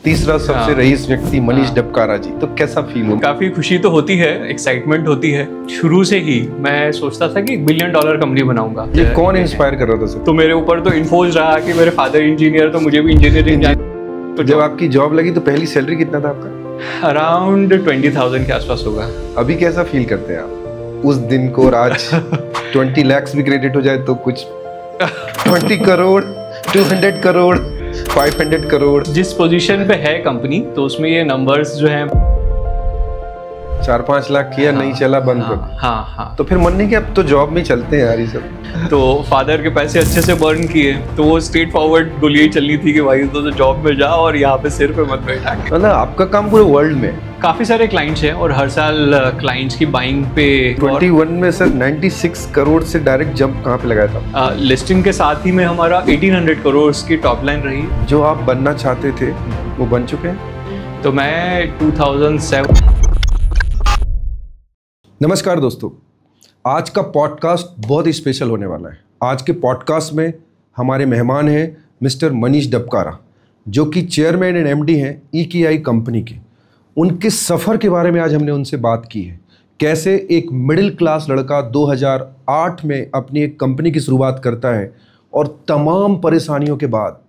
तीसरा सबसे रईस व्यक्ति मनीष डबकारा जी, तो कैसा फील हो? काफी खुशी तो होती है, एक्साइटमेंट होती है। शुरू से ही मैं सोचता था कि $1 बिलियन कंपनी बनाऊंगा। ये कौन इंस्पायर कर रहा था सर? तो मेरे ऊपर तो इन्फोर्स रहा कि मेरे फादर इंजीनियर, तो मुझे भी इंजीनियरिंग। तो जब आपकी जॉब लगी तो पहली सैलरी कितना था आपका? अराउंड 20,000 के आसपास होगा। अभी कैसा फील करते हैं आप उस दिन को? और आज 20 लाख भी क्रेडिट हो जाए तो कुछ 20 करोड़, 200 करोड़, 500 करोड़, जिस पोजीशन पे है कंपनी, तो उसमें ये नंबर्स जो हैं 4-5 लाख किया, नहीं चला, बंद कर। हाँ। तो फिर मन नहीं कि अब तो जॉब में चलते हैं यार ये सब। तो फादर के पैसे अच्छे से बर्न किए, तो वो स्ट्रेट फॉरवर्ड गोली यही चलनी थी कि भाई तो जॉब में जा और यहाँ पे सिर पे मत बैठा। मतलब आपका काम पूरे वर्ल्ड में काफी सारे क्लाइंट्स हैं और हर साल क्लाइंट्स की बाइंग पे 21 में सर 96 करोड़ से डायरेक्ट जंप कहाँ पे लगाया था? लिस्टिंग के साथ ही में हमारा 1800 करोड़ की टॉप लाइन रही। जो आप बनना चाहते थे वो बन चुके हैं? तो मैं 2007। नमस्कार दोस्तों, आज का पॉडकास्ट बहुत ही स्पेशल होने वाला है। आज के पॉडकास्ट में हमारे मेहमान हैं मिस्टर मनीष डबकारा, जो कि चेयरमैन एंड एमडी हैं EKI कंपनी के। उनके सफ़र के बारे में आज हमने उनसे बात की है। कैसे एक मिडिल क्लास लड़का 2008 में अपनी एक कंपनी की शुरुआत करता है और तमाम परेशानियों के बाद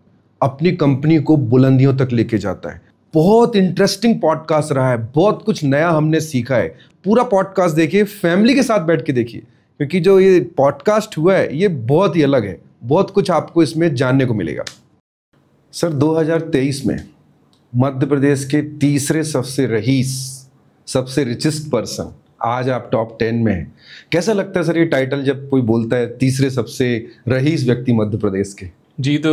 अपनी कंपनी को बुलंदियों तक लेके जाता है। बहुत इंटरेस्टिंग पॉडकास्ट रहा है, बहुत कुछ नया हमने सीखा है। पूरा पॉडकास्ट देखिए, फैमिली के साथ बैठ के देखिए, क्योंकि जो ये पॉडकास्ट हुआ है ये बहुत ही अलग है। बहुत कुछ आपको इसमें जानने को मिलेगा। सर 2023 में मध्य प्रदेश के तीसरे सबसे रईस, सबसे रिचेस्ट पर्सन, आज आप टॉप 10 में हैं। कैसा लगता है सर ये टाइटल जब कोई बोलता है तीसरे सबसे रईस व्यक्ति मध्य प्रदेश के? जी, तो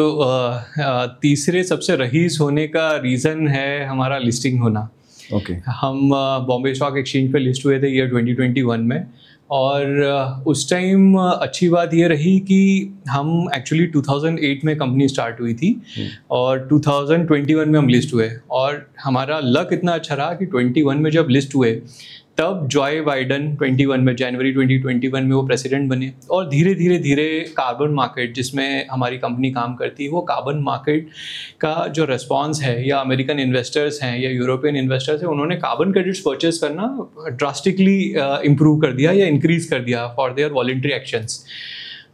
तीसरे सबसे रईस होने का रीज़न है हमारा लिस्टिंग होना। ओके। हम बॉम्बे स्टॉक एक्सचेंज पे लिस्ट हुए थे ईयर 2021 में, और उस टाइम अच्छी बात ये रही कि हम एक्चुअली 2008 में कंपनी स्टार्ट हुई थी और 2021 में हम लिस्ट हुए। और हमारा लक इतना अच्छा रहा कि 21 में जब लिस्ट हुए तब जॉय बाइडन 21 में, जनवरी 2021 में वो प्रेसिडेंट बने। और धीरे धीरे कार्बन मार्केट जिसमें हमारी कंपनी काम करती है, वो कार्बन मार्केट का जो रिस्पॉन्स है, या अमेरिकन इन्वेस्टर्स हैं या यूरोपियन इन्वेस्टर्स हैं, उन्होंने कार्बन क्रेडिट्स परचेज करना ड्रास्टिकली इम्प्रूव कर दिया या इंक्रीज कर दिया फॉर देयर वॉलंटरी एक्शंस।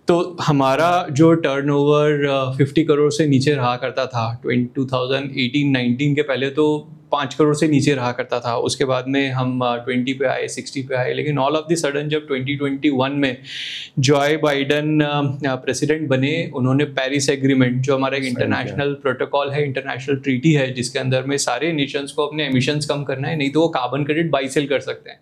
तो हमारा जो टर्नओवर 50 करोड़ से नीचे रहा करता था 2018-19 के पहले, तो 5 करोड़ से नीचे रहा करता था। उसके बाद में हम 20 पे आए, 60 पे आए। लेकिन ऑल ऑफ द सडन जब 2021 में जॉय बाइडन प्रेसिडेंट बने, उन्होंने पेरिस एग्रीमेंट, जो हमारा एक इंटरनेशनल प्रोटोकॉल है, इंटरनेशनल ट्रीटी है, जिसके अंदर में सारे नेशंस को अपने एमिशंस कम करना है, नहीं तो वो कार्बन क्रेडिट बाई सेल कर सकते हैं,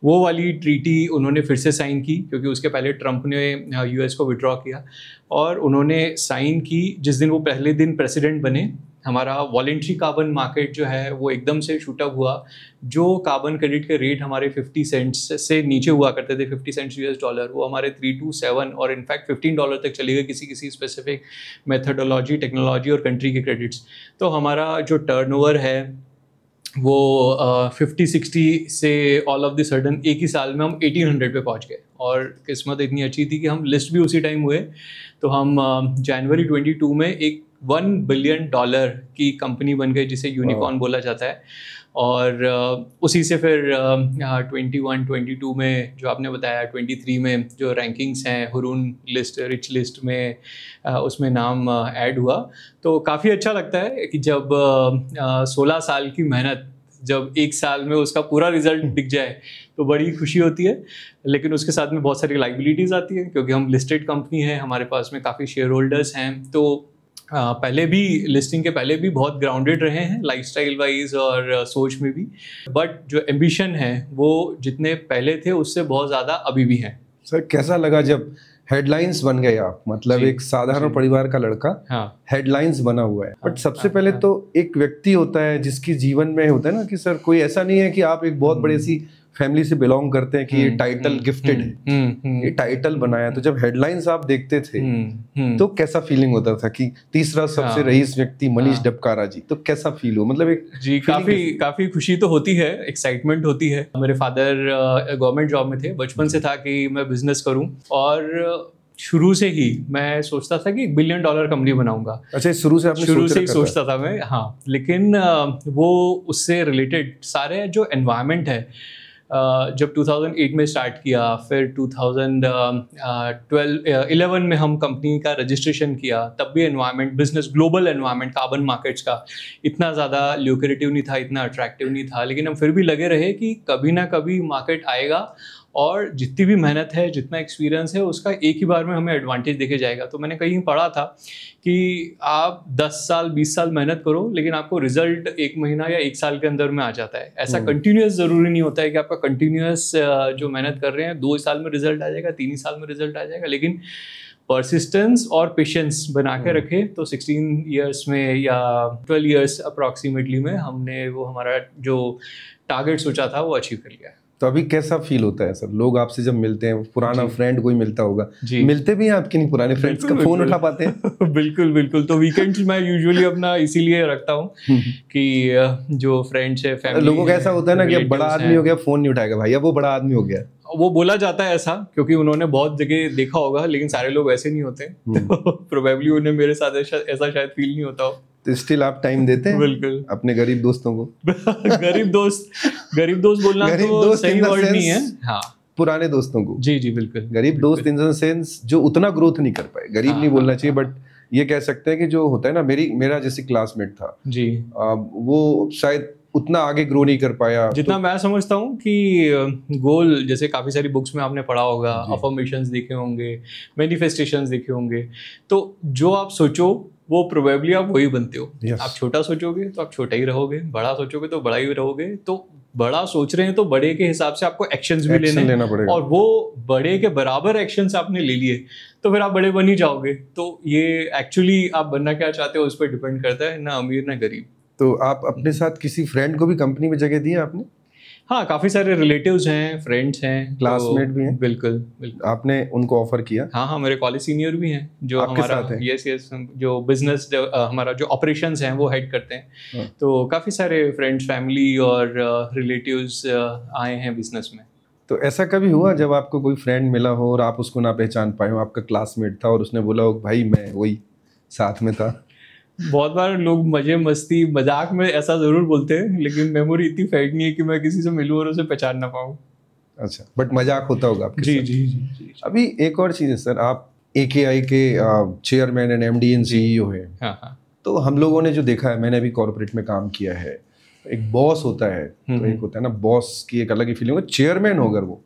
वो वाली ट्रीटी उन्होंने फिर से साइन की। क्योंकि उसके पहले ट्रंप ने US को विड्रॉ किया, और उन्होंने साइन की जिस दिन वो पहले दिन प्रेसिडेंट बने। हमारा वॉलंटरी कार्बन मार्केट जो है वो एकदम से शूट अप हुआ। जो कार्बन क्रेडिट के रेट हमारे 50 सेंट्स से नीचे हुआ करते थे, 50 सेंट्स $, वो हमारे 3 to 7 और इनफैक्ट $15 तक चले गए किसी स्पेसिफिक मेथडोलॉजी, टेक्नोलॉजी और कंट्री के क्रेडिट्स। तो हमारा जो टर्नओवर है वो 50-60 से ऑल ऑफ द सडन एक ही साल में हम 1800 पे पहुंच गए। और किस्मत इतनी अच्छी थी कि हम लिस्ट भी उसी टाइम हुए। तो हम जनवरी 22 में एक $1 बिलियन की कंपनी बन गई, जिसे यूनिकॉर्न बोला जाता है। और उसी से फिर 21-22 में जो आपने बताया, 23 में जो रैंकिंग्स हैं हुरून लिस्ट, रिच लिस्ट में, उसमें नाम ऐड हुआ। तो काफ़ी अच्छा लगता है कि जब 16 साल की मेहनत जब एक साल में उसका पूरा रिजल्ट दिख जाए तो बड़ी खुशी होती है। लेकिन उसके साथ में बहुत सारी लाइबिलिटीज़ आती हैं, क्योंकि हम लिस्टेड कंपनी है, हमारे पास में काफ़ी शेयर होल्डर्स हैं। तो पहले भी, लिस्टिंग के पहले भी बहुत ग्राउंडेड रहे हैं लाइफस्टाइल वाइज और सोच में भी, बट जो एम्बिशन है वो जितने पहले थे उससे बहुत ज़्यादा अभी भी है। सर कैसा लगा जब हेडलाइंस बन गए आप? मतलब एक साधारण परिवार का लड़का हेडलाइंस बना हुआ है। बट सबसे पहले तो एक व्यक्ति होता है जिसकी जीवन में होता है ना कि सर कोई ऐसा नहीं है कि आप एक बहुत बड़ी सी फैमिली से बिलोंग करते हैं कि ये टाइटल गिफ्टेड है, ये टाइटल बनाया। तो जब हेडलाइंस आप देखते थे तो कैसा फीलिंग होता था कि तीसरा सबसे रईस व्यक्ति मनीष डबकारा जी, तो कैसा फील हो? मतलब एक जी काफी खुशी तो होती है, एक्साइटमेंट होती है। मेरे फादर गवर्नमेंट जॉब में थे, बचपन से था कि मैं बिजनेस करूं, और शुरू से ही मैं सोचता था कि $1 बिलियन कंपनी बनाऊंगा। अच्छा, शुरू से आपने शुरू से ही सोचता था मैं, हाँ। लेकिन वो उससे रिलेटेड सारे जो एनवायरनमेंट है, जब 2008 में स्टार्ट किया, फिर 2011 में हम कंपनी का रजिस्ट्रेशन किया, तब भी environment, business, global environment, carbon markets का इतना ज़्यादा ल्यूक्रेटिव नहीं था, इतना अट्रैक्टिव नहीं था। लेकिन हम फिर भी लगे रहे कि कभी ना कभी मार्केट आएगा और जितनी भी मेहनत है, जितना एक्सपीरियंस है, उसका एक ही बार में हमें एडवांटेज देके जाएगा। तो मैंने कहीं पढ़ा था कि आप 10 साल 20 साल मेहनत करो, लेकिन आपको रिजल्ट 1 महीना या 1 साल के अंदर में आ जाता है। ऐसा कंटिन्यूस ज़रूरी नहीं होता है कि आपका कंटिन्यूस जो मेहनत कर रहे हैं 2 साल में रिजल्ट आ जाएगा, 3 साल में रिजल्ट आ जाएगा। लेकिन परसिस्टेंस और पेशेंस बना के रखे तो 16 ईयर्स में या 12 ईयर्स अप्रॉक्सीमेटली में हमने वो हमारा जो टारगेट सोचा था वो अचीव कर लिया। तो अभी कैसा फील होता है सर, लोग आपसे जब मिलते हैं, पुराना फ्रेंड कोई मिलता होगा, मिलते भी हैं आपके नहीं पुराने फ्रेंड्स का, फोन उठा पाते हैं? बिल्कुल बिल्कुल। तो वीकेंड्स मैं यूजुअली अपना इसीलिए रखता हूँ कि जो फ्रेंड्स है, फैमिली, लोगों का ऐसा होता है ना कि अब बड़ा आदमी हो गया, फोन नहीं उठाएगा, भाई अब वो बड़ा आदमी हो गया। वो बोला जाता है ऐसा, क्योंकि उन्होंने बहुत जगह देखा होगा, लेकिन सारे लोग ऐसे नहीं होते। तो प्रोबेबली उन्हें मेरे साथ ऐसा शायद फील नहीं होता हो। तो स्टिल आप टाइम देते हैं बिल्कुल अपने गरीब दोस्तों को? गरीब दोस्त बोलना तो सही वर्ड नहीं है, हाँ, पुराने दोस्तों को। जी जी बिल्कुल। गरीब दोस्त इन द सेंस जो उतना ग्रोथ नहीं कर पाए, गरीब नहीं बोलना चाहिए, बट ये कह सकते हैं कि जो होता है ना, मेरा जैसे क्लासमेट था जी, वो शायद उतना आगे ग्रो नहीं कर पाया जितना मैं समझता हूँ कि गोल, जैसे काफ़ी सारी बुक्स में आपने पढ़ा होगा, अफर्मेशंस देखे होंगे, मैनिफेस्टेशंस देखे होंगे, तो जो आप सोचो वो प्रोबेबली आप वही बनते हो। आप छोटा सोचोगे तो आप छोटा ही रहोगे, बड़ा सोचोगे तो बड़ा ही रहोगे। तो बड़ा सोच रहे हैं तो बड़े के हिसाब से आपको एक्शंस भी लेना पड़ेगा, और वो बड़े के बराबर एक्शंस आपने ले लिए तो फिर आप बड़े बन ही जाओगे। तो ये एक्चुअली आप बनना क्या चाहते हो उस पर डिपेंड करता है, ना अमीर ना गरीब। तो आप अपने साथ किसी फ्रेंड को भी कंपनी में जगह दी है आपने? हाँ, काफ़ी सारे रिलेटिव्स हैं, फ्रेंड्स हैं, क्लासमेट भी हैं। बिल्कुल बिल्कुल। आपने उनको ऑफर किया? हाँ हाँ, मेरे कॉलेज सीनियर भी हैं जो हमारा, यस जो बिजनेस हमारा जो ऑपरेशंस हैं वो हेड करते हैं। तो काफ़ी सारे फ्रेंड्स, फैमिली और रिलेटिव्स आए हैं बिजनेस में। तो ऐसा कभी हुआ जब आपको कोई फ्रेंड मिला हो और आप उसको ना पहचान पाए हो, आपका क्लासमेट था और उसने बोला हो भाई मैं वही साथ में था? बहुत बार लोग मजे मस्ती मजाक में ऐसा जरूर बोलते हैं, लेकिन मेमोरी इतनी फैट नहीं है कि मैं किसी से मिलूं और उसे पहचान ना पाऊं। अच्छा, बट मजाक होता होगा आपके जी साथ? जी जी। अभी एक और चीज़ है सर, आप AKI के chairman and MD and CEO हैं। हाँ। तो हम लोगों ने जो देखा है, मैंने भी कॉर्पोरेट में काम किया है, एक बॉस होता है तो एक होता है ना, बॉस की एक अलग ही फीलिंग होगी, चेयरमैन हो अगर वो,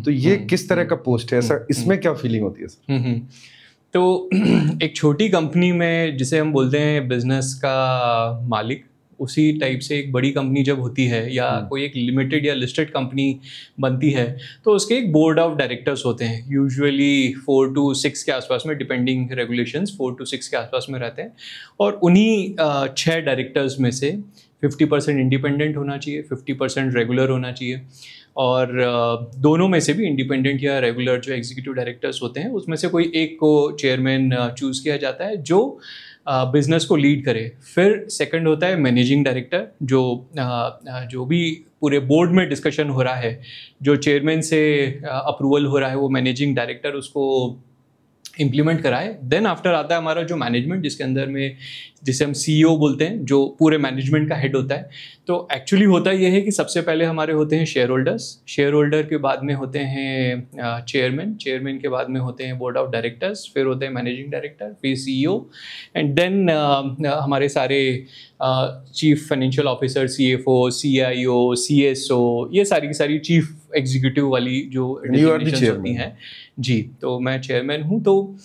तो ये किस तरह का पोस्ट है, ऐसा इसमें क्या फीलिंग होती है सर? तो एक छोटी कंपनी में जिसे हम बोलते हैं बिजनेस का मालिक, उसी टाइप से एक बड़ी कंपनी जब होती है या कोई एक लिमिटेड या लिस्टेड कंपनी बनती है तो उसके एक बोर्ड ऑफ डायरेक्टर्स होते हैं, यूजुअली 4 to 6 के आसपास में, डिपेंडिंग रेगुलेशंस 4 to 6 के आसपास में रहते हैं। और उन्हीं 6 डायरेक्टर्स में से 50% इंडिपेंडेंट होना चाहिए, 50% रेगुलर होना चाहिए, और दोनों में से भी इंडिपेंडेंट या रेगुलर जो एग्जीक्यूटिव डायरेक्टर्स होते हैं उसमें से कोई एक को चेयरमैन चूज़ किया जाता है जो बिजनेस को लीड करे। फिर सेकंड होता है मैनेजिंग डायरेक्टर, जो भी पूरे बोर्ड में डिस्कशन हो रहा है, जो चेयरमैन से अप्रूवल हो रहा है, वो मैनेजिंग डायरेक्टर उसको इम्प्लीमेंट कराए। देन आफ्टर आता है हमारा जो मैनेजमेंट, जिसके अंदर में जिसे हम CEO बोलते हैं, जो पूरे मैनेजमेंट का हेड होता है। तो एक्चुअली होता ये है कि सबसे पहले हमारे होते हैं शेयर होल्डर्स, शेयर होल्डर के बाद में होते हैं चेयरमैन, चेयरमैन के बाद में होते हैं बोर्ड ऑफ डायरेक्टर्स, फिर होते हैं मैनेजिंग डायरेक्टर, फिर CEO, एंड देन हमारे सारे chief financial officer, CFO, CIO, CSO, ये सारी की सारी चीफ एग्जीक्यूटिव वाली जो डेजिग्नेशंस होती हैं। जी, तो मैं चेयरमैन हूँ। तो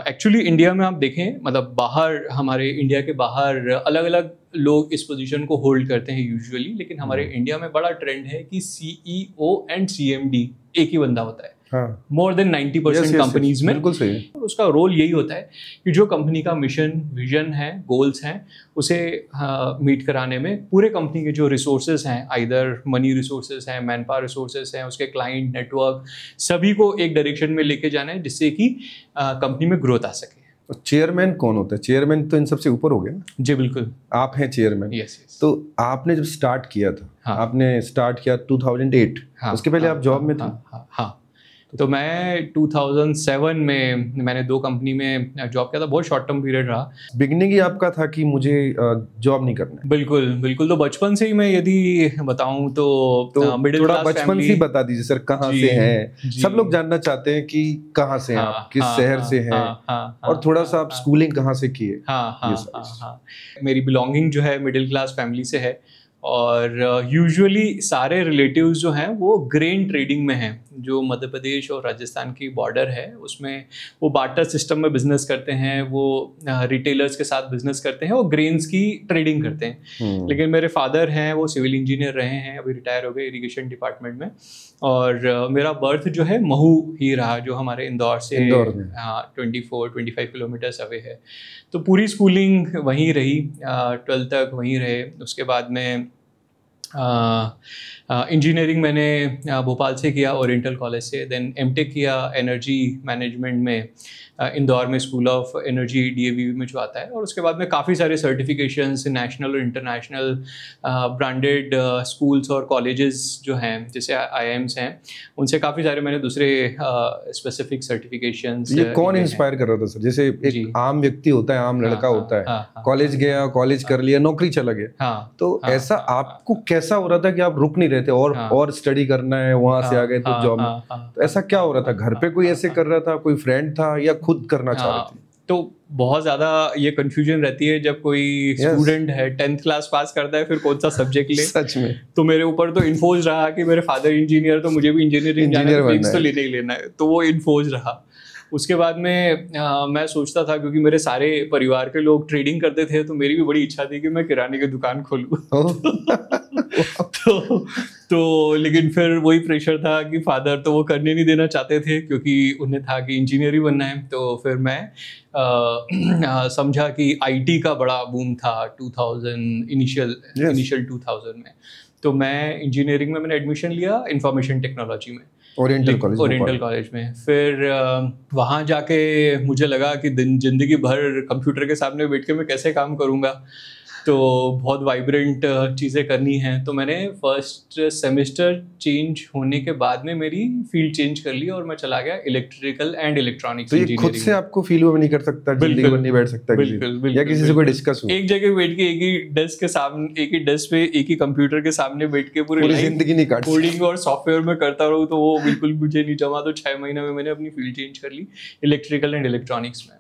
एक्चुअली इंडिया में आप देखें, मतलब बाहर, हमारे इंडिया के बाहर अलग अलग लोग इस पोजीशन को होल्ड करते हैं यूजुअली, लेकिन हमारे इंडिया में बड़ा ट्रेंड है कि CEO एंड CMD एक ही बंदा होता है। मोर देन 90% कंपनीज में बिल्कुल सही है। उसका रोल यही होता है कि जो कंपनी का मिशन, विजन है, गोल्स हैं, उसे मीट कराने में पूरे कंपनी के जो रिसोर्सेज हैं, आइदर मनी रिसोर्सेज हैं, मैन पावर रिसोर्सेज हैं, उसके क्लाइंट नेटवर्क, सभी को एक डायरेक्शन में लेके जाना है जिससे कि कंपनी में ग्रोथ आ सके। तो चेयरमैन कौन होता है? चेयरमैन तो इन सबसे ऊपर हो गया ना? जी बिल्कुल, आप हैं चेयरमैन। यस। तो आपने जब स्टार्ट किया था, आपने स्टार्ट किया 2008, उसके पहले आप जॉब में थे? हाँ, तो मैं 2007 में मैंने 2 कंपनी में जॉब किया था, बहुत शॉर्ट टर्म पीरियड रहा। बिगनिंग ही आपका था कि मुझे जॉब नहीं करना है? बिल्कुल बिल्कुल, तो बचपन से ही मैं यदि बताऊं तो मिडिल थोड़ा क्लास बचपन से ही बता दीजिए सर, कहाँ से हैं? सब लोग जानना चाहते हैं कि कहाँ से हैं आप, किस शहर से हैं, और थोड़ा सा आप स्कूलिंग कहाँ से किए। मेरी बिलोंगिंग जो है मिडिल क्लास फैमिली से है, और यूजुअली सारे रिलेटिव्स जो हैं वो ग्रेन ट्रेडिंग में हैं। जो मध्य प्रदेश और राजस्थान की बॉर्डर है उसमें वो बार्टर सिस्टम में बिजनेस करते हैं, वो रिटेलर्स के साथ बिजनेस करते हैं और ग्रेन्स की ट्रेडिंग करते हैं। लेकिन मेरे फादर हैं वो सिविल इंजीनियर रहे हैं, अभी रिटायर हो गए इरिगेशन डिपार्टमेंट में। और मेरा बर्थ जो है महू ही रहा, जो हमारे इंदौर से 24-25 किलोमीटर्स अवे है। तो पूरी स्कूलिंग वहीं रही, 12th तक वहीं रहे। उसके बाद में इंजीनियरिंग मैंने भोपाल से किया, ओरिएंटल कॉलेज से। देन एमटेक किया एनर्जी मैनेजमेंट में इंदौर में, स्कूल ऑफ एनर्जी DAV में जो आता है। और उसके बाद में काफ़ी सारे सर्टिफिकेशंस नेशनल और इंटरनेशनल ब्रांडेड स्कूल्स और कॉलेजेस जो हैं, जैसे IIMs हैं, उनसे काफ़ी सारे मैंने दूसरे स्पेसिफिक सर्टिफिकेशंस। ये कौन इंस्पायर कर रहा था सर? जैसे एक आम व्यक्ति होता है, आम लड़का होता है, कॉलेज गया, कॉलेज कर लिया, नौकरी चला गया, तो ऐसा आपको कैसा हो रहा था कि आप रुक नहीं रहे थे और स्टडी करना है, वहां से आ गए तो जॉब में? तो ऐसा क्या हो रहा था? घर पे कोई ऐसे कर रहा था, कोई फ्रेंड था, या खुद करना चाह रहे थे? तो बहुत ज़्यादा ये कंफ्यूजन रहती है जब कोई स्टूडेंट है 10th क्लास पास करता है, फिर कौन सा सब्जेक्ट ले। सच में तो मेरे ऊपर तो इन्फोर्स रहा कि मेरे फादर इंजीनियर, तो मुझे भी इंजीनियरिंग तो लेना ही लेना है, तो वो इन्फोर्स रहा। उसके बाद में मैं सोचता था, क्योंकि मेरे सारे परिवार के लोग ट्रेडिंग करते थे, तो मेरी भी बड़ी इच्छा थी कि मैं किराने की दुकान खोलूँ। तो लेकिन फिर वही प्रेशर था कि फादर तो वो करने नहीं देना चाहते थे, क्योंकि उन्हें था कि इंजीनियर ही बनना है। तो फिर मैं समझा कि IT का बड़ा बूम था 2000 इनिशियल 2000 में। तो मैं इंजीनियरिंग में मैंने एडमिशन लिया इंफॉर्मेशन टेक्नोलॉजी में, ओरिएंटल कॉलेज में। फिर वहाँ जाके मुझे लगा कि जिंदगी भर कंप्यूटर के सामने बैठ के मैं कैसे काम करूँगा, तो बहुत वाइब्रेंट चीज़ें करनी हैं। तो मैंने फर्स्ट सेमेस्टर चेंज होने के बाद में मेरी फील्ड चेंज कर ली और मैं चला गया इलेक्ट्रिकल एंड इलेक्ट्रॉनिक्स इंजीनियरिंग। तो खुद से आपको फील में नहीं कर सकता, जिंदगी भर नहीं बैठ सकता, बिल्कुल, या किसी से कोई डिस्कस हो, एक जगह बैठ के एक ही डेस्क के सामने, एक ही डेस्क पे एक ही कंप्यूटर के सामने बैठ के पूरी जिंदगी नहीं काट, कोडिंग और सॉफ्टवेयर में करता रहूँ, तो वो बिल्कुल मुझे नहीं जमा। तो 6 महीने में मैंने अपनी फील्ड चेंज कर ली इलेक्ट्रिकल एंड इलेक्ट्रॉनिक्स में।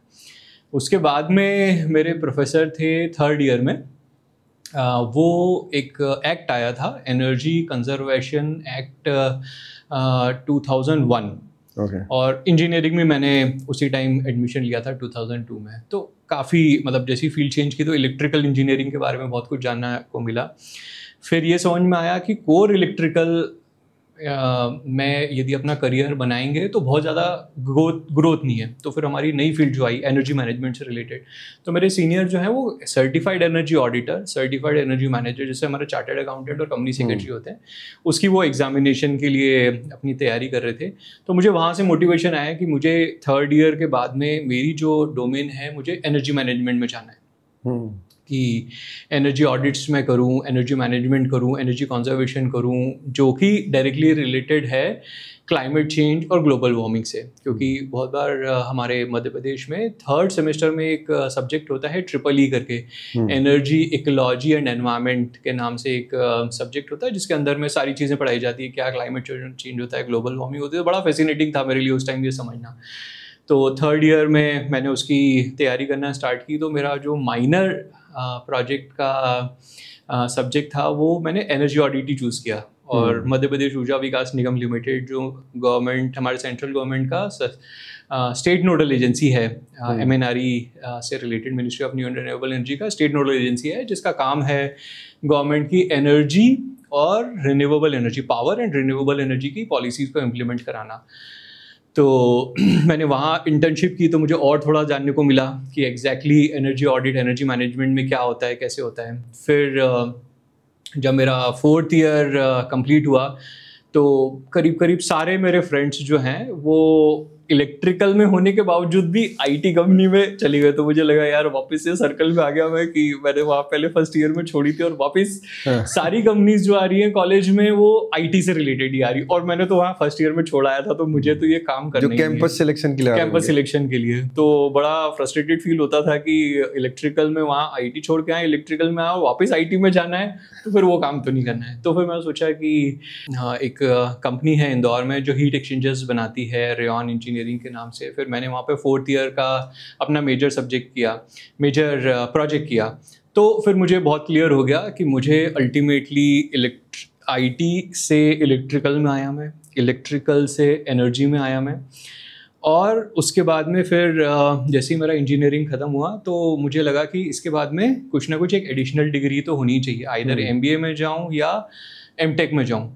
उसके बाद में मेरे प्रोफेसर थे 3rd ईयर में, वो एक एक्ट आया था, एनर्जी कंजर्वेशन एक्ट 2001। और इंजीनियरिंग में मैंने उसी टाइम एडमिशन लिया था 2002 में। तो काफ़ी मतलब जैसी फील्ड चेंज की तो इलेक्ट्रिकल इंजीनियरिंग के बारे में बहुत कुछ जानना को मिला। फिर ये समझ में आया कि कोर इलेक्ट्रिकल में यदि अपना करियर बनाएंगे तो बहुत ज़्यादा ग्रोथ नहीं है। तो फिर हमारी नई फील्ड जो आई एनर्जी मैनेजमेंट से रिलेटेड, तो मेरे सीनियर जो है वो certified energy auditor, certified energy manager, जैसे हमारे चार्टर्ड अकाउंटेंट और कंपनी सेक्रेटरी होते हैं, उसकी वो एग्जामिनेशन के लिए अपनी तैयारी कर रहे थे। तो मुझे वहाँ से मोटिवेशन आया कि मुझे 3rd ईयर के बाद में मेरी जो डोमेन है, मुझे एनर्जी मैनेजमेंट में जाना है, कि एनर्जी ऑडिट्स में करूं, एनर्जी मैनेजमेंट करूं, एनर्जी कंजर्वेशन करूं, जो कि डायरेक्टली रिलेटेड है क्लाइमेट चेंज और ग्लोबल वार्मिंग से। क्योंकि बहुत बार हमारे मध्य प्रदेश में 3rd सेमेस्टर में एक सब्जेक्ट होता है EEE करके, एनर्जी इकोलॉजी एंड एनवायरनमेंट के नाम से एक सब्जेक्ट होता है, जिसके अंदर में सारी चीज़ें पढ़ाई जाती है, क्या क्लाइमेट चेंज होता है, ग्लोबल वार्मिंग होती है। तो बड़ा फैसिनेटिंग था मेरे लिए उस टाइम ये समझना। तो 3rd ईयर में मैंने उसकी तैयारी करना स्टार्ट की। तो मेरा जो माइनर प्रोजेक्ट का सब्जेक्ट था वो मैंने एनर्जी ऑडिट ही चूज़ किया। और मध्य प्रदेश ऊर्जा विकास निगम लिमिटेड, जो गवर्नमेंट, हमारे सेंट्रल गवर्नमेंट का स्टेट नोडल एजेंसी है, MNRE से related, ministry of new and renewable energy का स्टेट नोडल एजेंसी है, जिसका काम है गवर्नमेंट की एनर्जी और renewable energy, power and renewable energy की पॉलिसीज़ को इम्प्लीमेंट कराना। तो मैंने वहाँ इंटर्नशिप की, तो मुझे और थोड़ा जानने को मिला कि exactly energy audit, energy management में क्या होता है, कैसे होता है। फिर जब मेरा 4th ईयर कंप्लीट हुआ, तो करीब करीब सारे मेरे फ्रेंड्स जो हैं वो इलेक्ट्रिकल में होने के बावजूद भी आईटी कंपनी में चली गई, तो मुझे लगा यार वापस से सर्कल में आ गया मैं, कि मैंने वहाँ पहले फर्स्ट ईयर में छोड़ी थी और वापस सारी कंपनीज जो आ रही है कॉलेज में वो आईटी से रिलेटेड ही आ रही, और मैंने तो वहाँ फर्स्ट ईयर में छोड़ आया था, तो मुझे तो ये काम करना ही कैंपस सिलेक्शन के लिए, कैंपस सिलेक्शन के लिए, तो बड़ा फ्रस्ट्रेटेड फील होता था कि इलेक्ट्रिकल में वहाँ आईटी छोड़ के आए, इलेक्ट्रिकल में आओ वापस आईटी में जाना है, तो फिर वो काम तो नहीं करना है। तो फिर मैंने सोचा कि हाँ, एक कंपनी है इंदौर में जो हीट एक्सचेंजर्स बनाती है, रेयन इंजीनियरिंग के नाम से। फिर मैंने वहाँ पे 4th ईयर का अपना मेजर प्रोजेक्ट किया। तो फिर मुझे बहुत क्लियर हो गया कि मुझे अल्टीमेटली आईटी से इलेक्ट्रिकल में आया मैं, इलेक्ट्रिकल से एनर्जी में आया मैं, और उसके बाद में फिर जैसे ही मेरा इंजीनियरिंग ख़त्म हुआ तो मुझे लगा कि इसके बाद में कुछ ना कुछ एक एडिशनल डिग्री तो होनी चाहिए, आइदर MBA में जाऊँ या MTech में जाऊँ।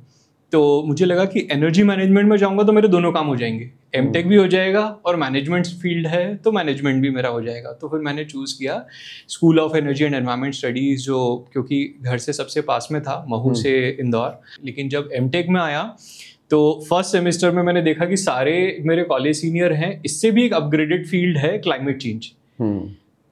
तो मुझे लगा कि एनर्जी मैनेजमेंट में जाऊँगा तो मेरे दोनों काम हो जाएंगे, MTech भी हो जाएगा और मैनेजमेंट फील्ड है तो मैनेजमेंट भी मेरा हो जाएगा। तो फिर मैंने चूज़ किया school of energy and environment studies, जो क्योंकि घर से सबसे पास में था, महू से इंदौर। लेकिन जब MTech में आया तो फर्स्ट सेमेस्टर में मैंने देखा कि सारे मेरे कॉलेज सीनियर हैं, इससे भी एक अपग्रेडेड फील्ड है क्लाइमेट चेंज।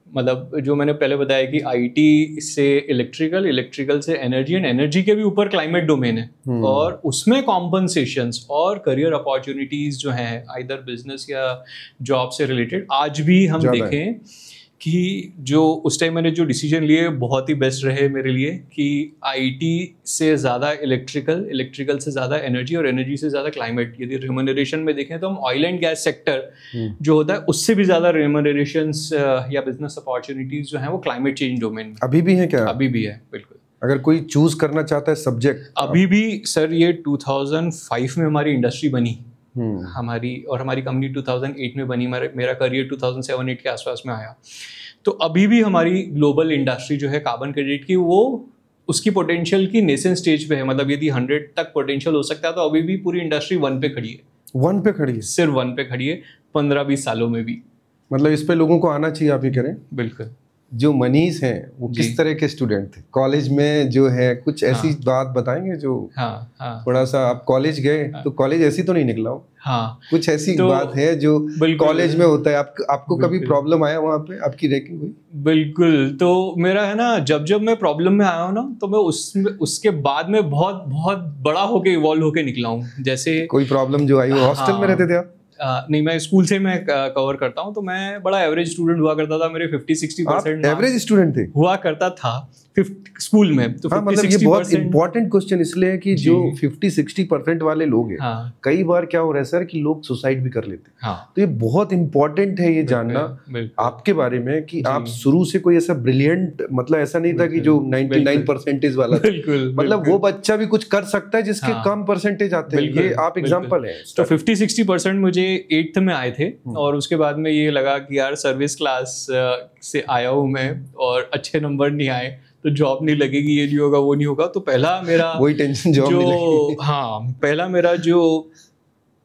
मतलब जो मैंने पहले बताया कि आईटी से इलेक्ट्रिकल, इलेक्ट्रिकल से एनर्जी एंड एनर्जी के भी ऊपर क्लाइमेट डोमेन है, और उसमें कॉम्पनसेशंस और करियर अपॉर्चुनिटीज जो हैं आइदर बिजनेस या जॉब से रिलेटेड, आज भी हम देखें कि जो उस टाइम मैंने जो डिसीजन लिए बहुत ही बेस्ट रहे मेरे लिए, कि आईटी से ज़्यादा इलेक्ट्रिकल, इलेक्ट्रिकल से ज़्यादा एनर्जी और एनर्जी से ज़्यादा क्लाइमेट। यदि रिम्यूनरेशन में देखें तो हम ऑयल एंड गैस सेक्टर जो होता है उससे भी ज़्यादा रिम्यूनरेशंस या बिजनेस अपॉर्चुनिटीज़ जो हैं वो क्लाइमेट चेंज डोमेन में अभी भी है। क्या अभी भी है? बिल्कुल। अगर कोई चूज करना चाहता है सब्जेक्ट, अभी भी सर ये 2005 में हमारी इंडस्ट्री बनी हमारी, और हमारी कंपनी 2008 में बनी, मेरा करियर 2007-8 के आसपास में आया। तो अभी भी हमारी ग्लोबल इंडस्ट्री जो है कार्बन क्रेडिट की, वो उसकी पोटेंशियल की नेसेंट स्टेज पे है। मतलब यदि 100 तक पोटेंशियल हो सकता है तो अभी भी पूरी इंडस्ट्री 1 पे खड़ी है। 1 पे खड़ी है? सिर्फ 1 पे खड़ी है, 15-20 सालों में भी। मतलब इस पे लोगों को आना चाहिए, आप ये करें। बिल्कुल। जो मनीष हैं वो किस तरह के स्टूडेंट थे कॉलेज में, जो है कुछ ऐसी बात बताएंगे जो थोड़ा सा, आप कॉलेज गए तो कॉलेज ऐसी तो नहीं निकला हो? कुछ ऐसी बात है जो कॉलेज में होता है, आपको कभी प्रॉब्लम आया वहाँ पे, आपकी रैंकिंग हुई? बिल्कुल। तो मेरा है ना, जब मैं प्रॉब्लम में आया हूँ ना, तो मैं उसके बाद में बहुत बहुत बड़ा होके इवॉल्व होके निकला हूँ। जैसे कोई प्रॉब्लम जो आई हो, हॉस्टल में रहते थे आप? नहीं, मैं स्कूल से मैं कवर करता हूँ। तो मैं बड़ा एवरेज स्टूडेंट हुआ करता था, मेरे 50-60% एवरेज स्टूडेंट थे? हुआ करता था स्कूल में। तो मतलब ये बहुत इंपॉर्टेंट क्वेश्चन इसलिए कि जो 50-60% वाले लोग हैं, कई बार क्या हो रहा है सर कि लोग सुसाइड भी कर लेते हैं। तो ये बहुत इंपॉर्टेंट है ये जानना आपके बारे में कि आप शुरू से कोई ऐसा ब्रिलियंट, मतलब ऐसा नहीं था कि जो 99% वाला, मतलब वो बच्चा भी कुछ कर सकता है जिसके कम परसेंटेज आते हैं, ये आप एग्जांपल है। तो 50-60% मुझे 8th में आए थे, और उसके बाद में ये लगा कि यार सर्विस क्लास से आया हूँ मैं और अच्छे नंबर नहीं आए तो जॉब नहीं लगेगी, ये नहीं होगा, वो नहीं होगा। तो पहला मेरा वही टेंशन, जॉब नहीं लगेगी। पहला मेरा जो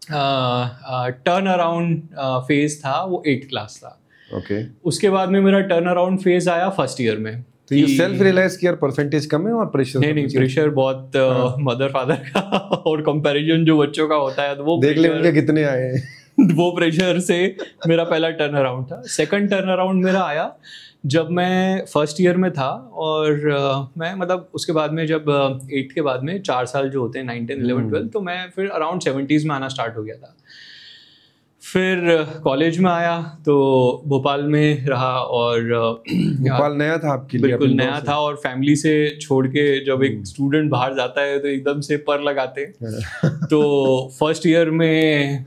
टर्न अराउंड फेज था वो 8th क्लास था। ओके। उसके बाद में मेरा टर्न अराउंड फेज आया फर्स्ट ईयर में। तो ये सेल्फ रियलाइज किया परसेंटेज कम है और प्रेशर? नहीं, प्रेशर बहुत मदर फादर का और कंपैरिजन जो बच्चों का होता है, तो वो देख ले कितने आए हैं। वो प्रेशर से मेरा पहला टर्न अराउंड था। सेकंड टर्न अराउंड मेरा आया जब मैं फर्स्ट ईयर में था, और मैं मतलब उसके बाद में जब 8th के बाद में 4 साल जो होते हैं 9, 10, 11, 12, तो मैं फिर अराउंड 70s में आना स्टार्ट हो गया था। फिर कॉलेज में आया तो भोपाल में रहा, और भोपाल नया था आपके लिए? बिल्कुल नया था, और फैमिली से छोड़ के जब एक स्टूडेंट बाहर जाता है तो एकदम से पर लगाते। तो फर्स्ट ईयर में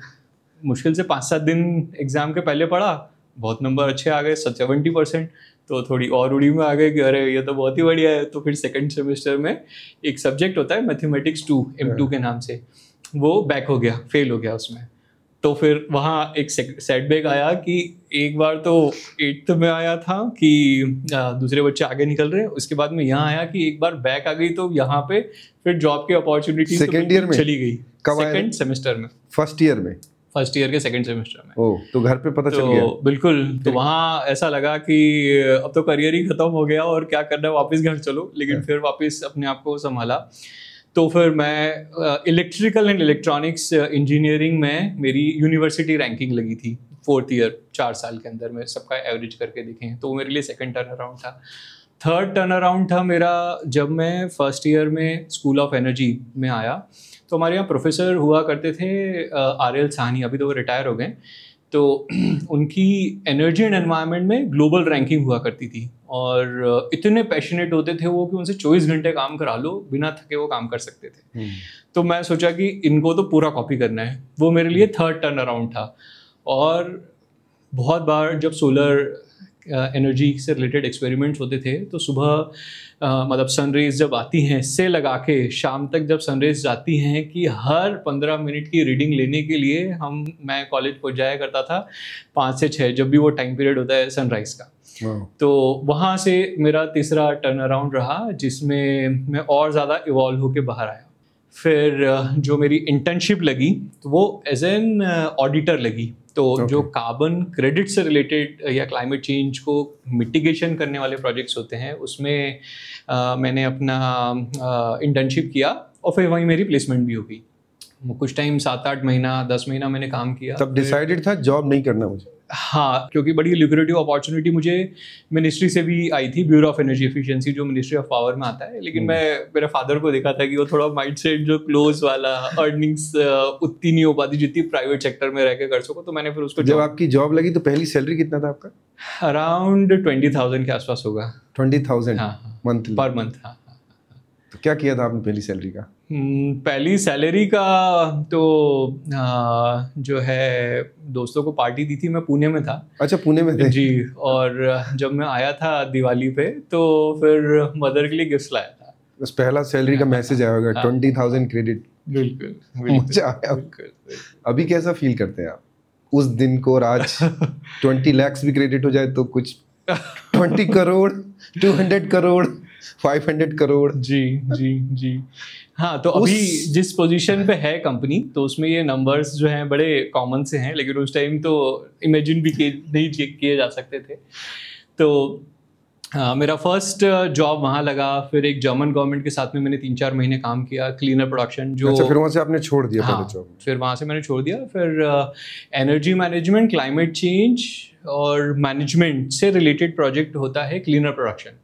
मुश्किल से 5-7 दिन एग्जाम के पहले पढ़ा, बहुत नंबर अच्छे आ गए, 70%। तो थोड़ी और उड़ी में आ गए कि अरे ये तो बहुत ही बढ़िया है। तो फिर सेकंड सेमेस्टर में एक सब्जेक्ट होता है मैथमेटिक्स 2 M2 के नाम से, वो बैक हो गया, फेल हो गया उसमें। तो फिर वहाँ एक सेटबैक आया कि एक बार तो 8th में आया था कि दूसरे बच्चे आगे निकल रहे हैं, उसके बाद में यहाँ आया कि एक बार बैक आ गई तो यहाँ पे फिर जॉब की अपॉर्चुनिटी सेकेंड ईयर में चली गई। कब आया? सेकेंड सेमेस्टर में। फर्स्ट ईयर में? फर्स्ट ईयर के सेकंड सेमेस्टर में। ओह, तो घर पे पता चल गया? बिल्कुल। तो वहाँ ऐसा लगा कि अब तो करियर ही खत्म हो गया और क्या करना है, वापस घर चलो। लेकिन फिर वापस अपने आप को संभाला। तो फिर मैं इलेक्ट्रिकल एंड इलेक्ट्रॉनिक्स इंजीनियरिंग में मेरी यूनिवर्सिटी रैंकिंग लगी थी 4th ईयर, 4 साल के अंदर में सबका एवरेज करके देखें तो वो मेरे लिए सेकंड टर्न अराउंड था। थर्ड टर्न अराउंड था मेरा जब मैं फर्स्ट ईयर में स्कूल ऑफ एनर्जी में आया। तो हमारे यहाँ प्रोफेसर हुआ करते थे RL साहनी, अभी तो वो रिटायर हो गए। तो उनकी एनर्जी एंड एनवायरनमेंट में ग्लोबल रैंकिंग हुआ करती थी और इतने पैशनेट होते थे वो कि उनसे 24 घंटे काम करा लो बिना थके वो काम कर सकते थे। तो मैं सोचा कि इनको तो पूरा कॉपी करना है। वो मेरे लिए थर्ड टर्न अराउंड था। और बहुत बार जब सोलर एनर्जी से रिलेटेड एक्सपेरिमेंट्स होते थे तो सुबह मतलब सनरेज जब आती हैं इससे लगा के शाम तक जब सनरेज जाती हैं कि हर 15 मिनट की रीडिंग लेने के लिए मैं कॉलेज पहुंच जाया करता था 5 से 6 जब भी वो टाइम पीरियड होता है सनराइज का। तो वहाँ से मेरा तीसरा टर्न अराउंड रहा जिसमें मैं और ज़्यादा इवॉल्व होके बाहर आया। फिर जो मेरी इंटर्नशिप लगी तो वो एज एन ऑडिटर लगी। तो जो कार्बन क्रेडिट से रिलेटेड या क्लाइमेट चेंज को मिटिगेशन करने वाले प्रोजेक्ट्स होते हैं उसमें मैंने अपना इंटर्नशिप किया और फिर वहीं मेरी प्लेसमेंट भी हो गई। कुछ टाइम 7-8 महीना 10 महीना मैंने काम किया। तब डिसाइडेड था जॉब नहीं करना मुझे? हाँ, क्योंकि बड़ी ल्यूक्रेटिव अपॉर्चुनिटी मुझे मिनिस्ट्री से भी आई थी, ब्यूरो ऑफ एनर्जी एफिशिएंसी जो मिनिस्ट्री ऑफ पावर में आता है। लेकिन मैं मेरे फादर को देखा था कि वो थोड़ा माइंडसेट जो क्लोज वाला, अर्निंग्स उतनी नहीं हो पाती जितनी प्राइवेट सेक्टर में रह के कर सको। तो मैंने फिर उसको जब आपकी जॉब लगी तो पहली सैलरी कितना था आपका? अराउंड 20,000 के आसपास होगा। 20,000 मंथली पर मंथ। हाँ। तो क्या किया था आपने पहली सैलरी का? पहली सैलरी का तो जो है दोस्तों को पार्टी दी थी। मैं पुणे में था। अच्छा, पुणे में थे? जी। और जब मैं आया था दिवाली पे तो फिर मदर के लिए गिफ्ट लाया था। बस पहला सैलरी का मैसेज आया होगा 20,000 क्रेडिट। बिल्कुल मजा आया। अभी कैसा फील करते हैं आप उस दिन को? और आज 20 लाख भी क्रेडिट हो जाए तो कुछ 20 करोड़, 200 करोड़, 500 करोड़। जी। हाँ, तो अभी जिस पोजीशन पे है कंपनी तो उसमें ये नंबर्स जो हैं बड़े कॉमन से हैं, लेकिन उस टाइम तो इमेजिन भी नहीं किए जा सकते थे। तो मेरा फर्स्ट जॉब वहाँ लगा। फिर एक जर्मन गवर्नमेंट के साथ में मैंने 3-4 महीने काम किया, क्लीनर प्रोडक्शन जो। अच्छा, फिर वहाँ से आपने छोड़ दिया? हाँ, पहले जॉब? फिर वहाँ से मैंने छोड़ दिया। फिर एनर्जी मैनेजमेंट, क्लाइमेट चेंज और मैनेजमेंट से रिलेटेड प्रोजेक्ट होता है क्लीनर प्रोडक्शन,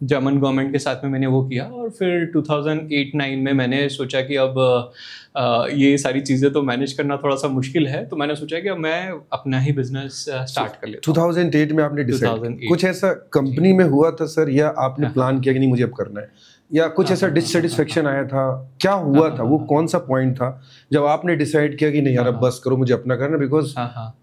जर्मन गवर्नमेंट के साथ में मैंने वो किया। और फिर 2008-9 में मैंने सोचा कि अब ये सारी चीज़ें तो मैनेज करना थोड़ा सा मुश्किल है, तो मैंने सोचा कि अब मैं अपना ही बिजनेस स्टार्ट कर लेता हूँ। 2008 में आपने डिसाइड? कुछ ऐसा कंपनी में हुआ था सर, या आपने प्लान किया कि नहीं मुझे अब करना है, या कुछ ऐसा डिससेटिस्फेक्शन आया था? क्या हुआ था? वो कौन सा पॉइंट था जब आपने डिसाइड किया कि नहीं यार अब बस करो, मुझे अपना करना? बिकॉज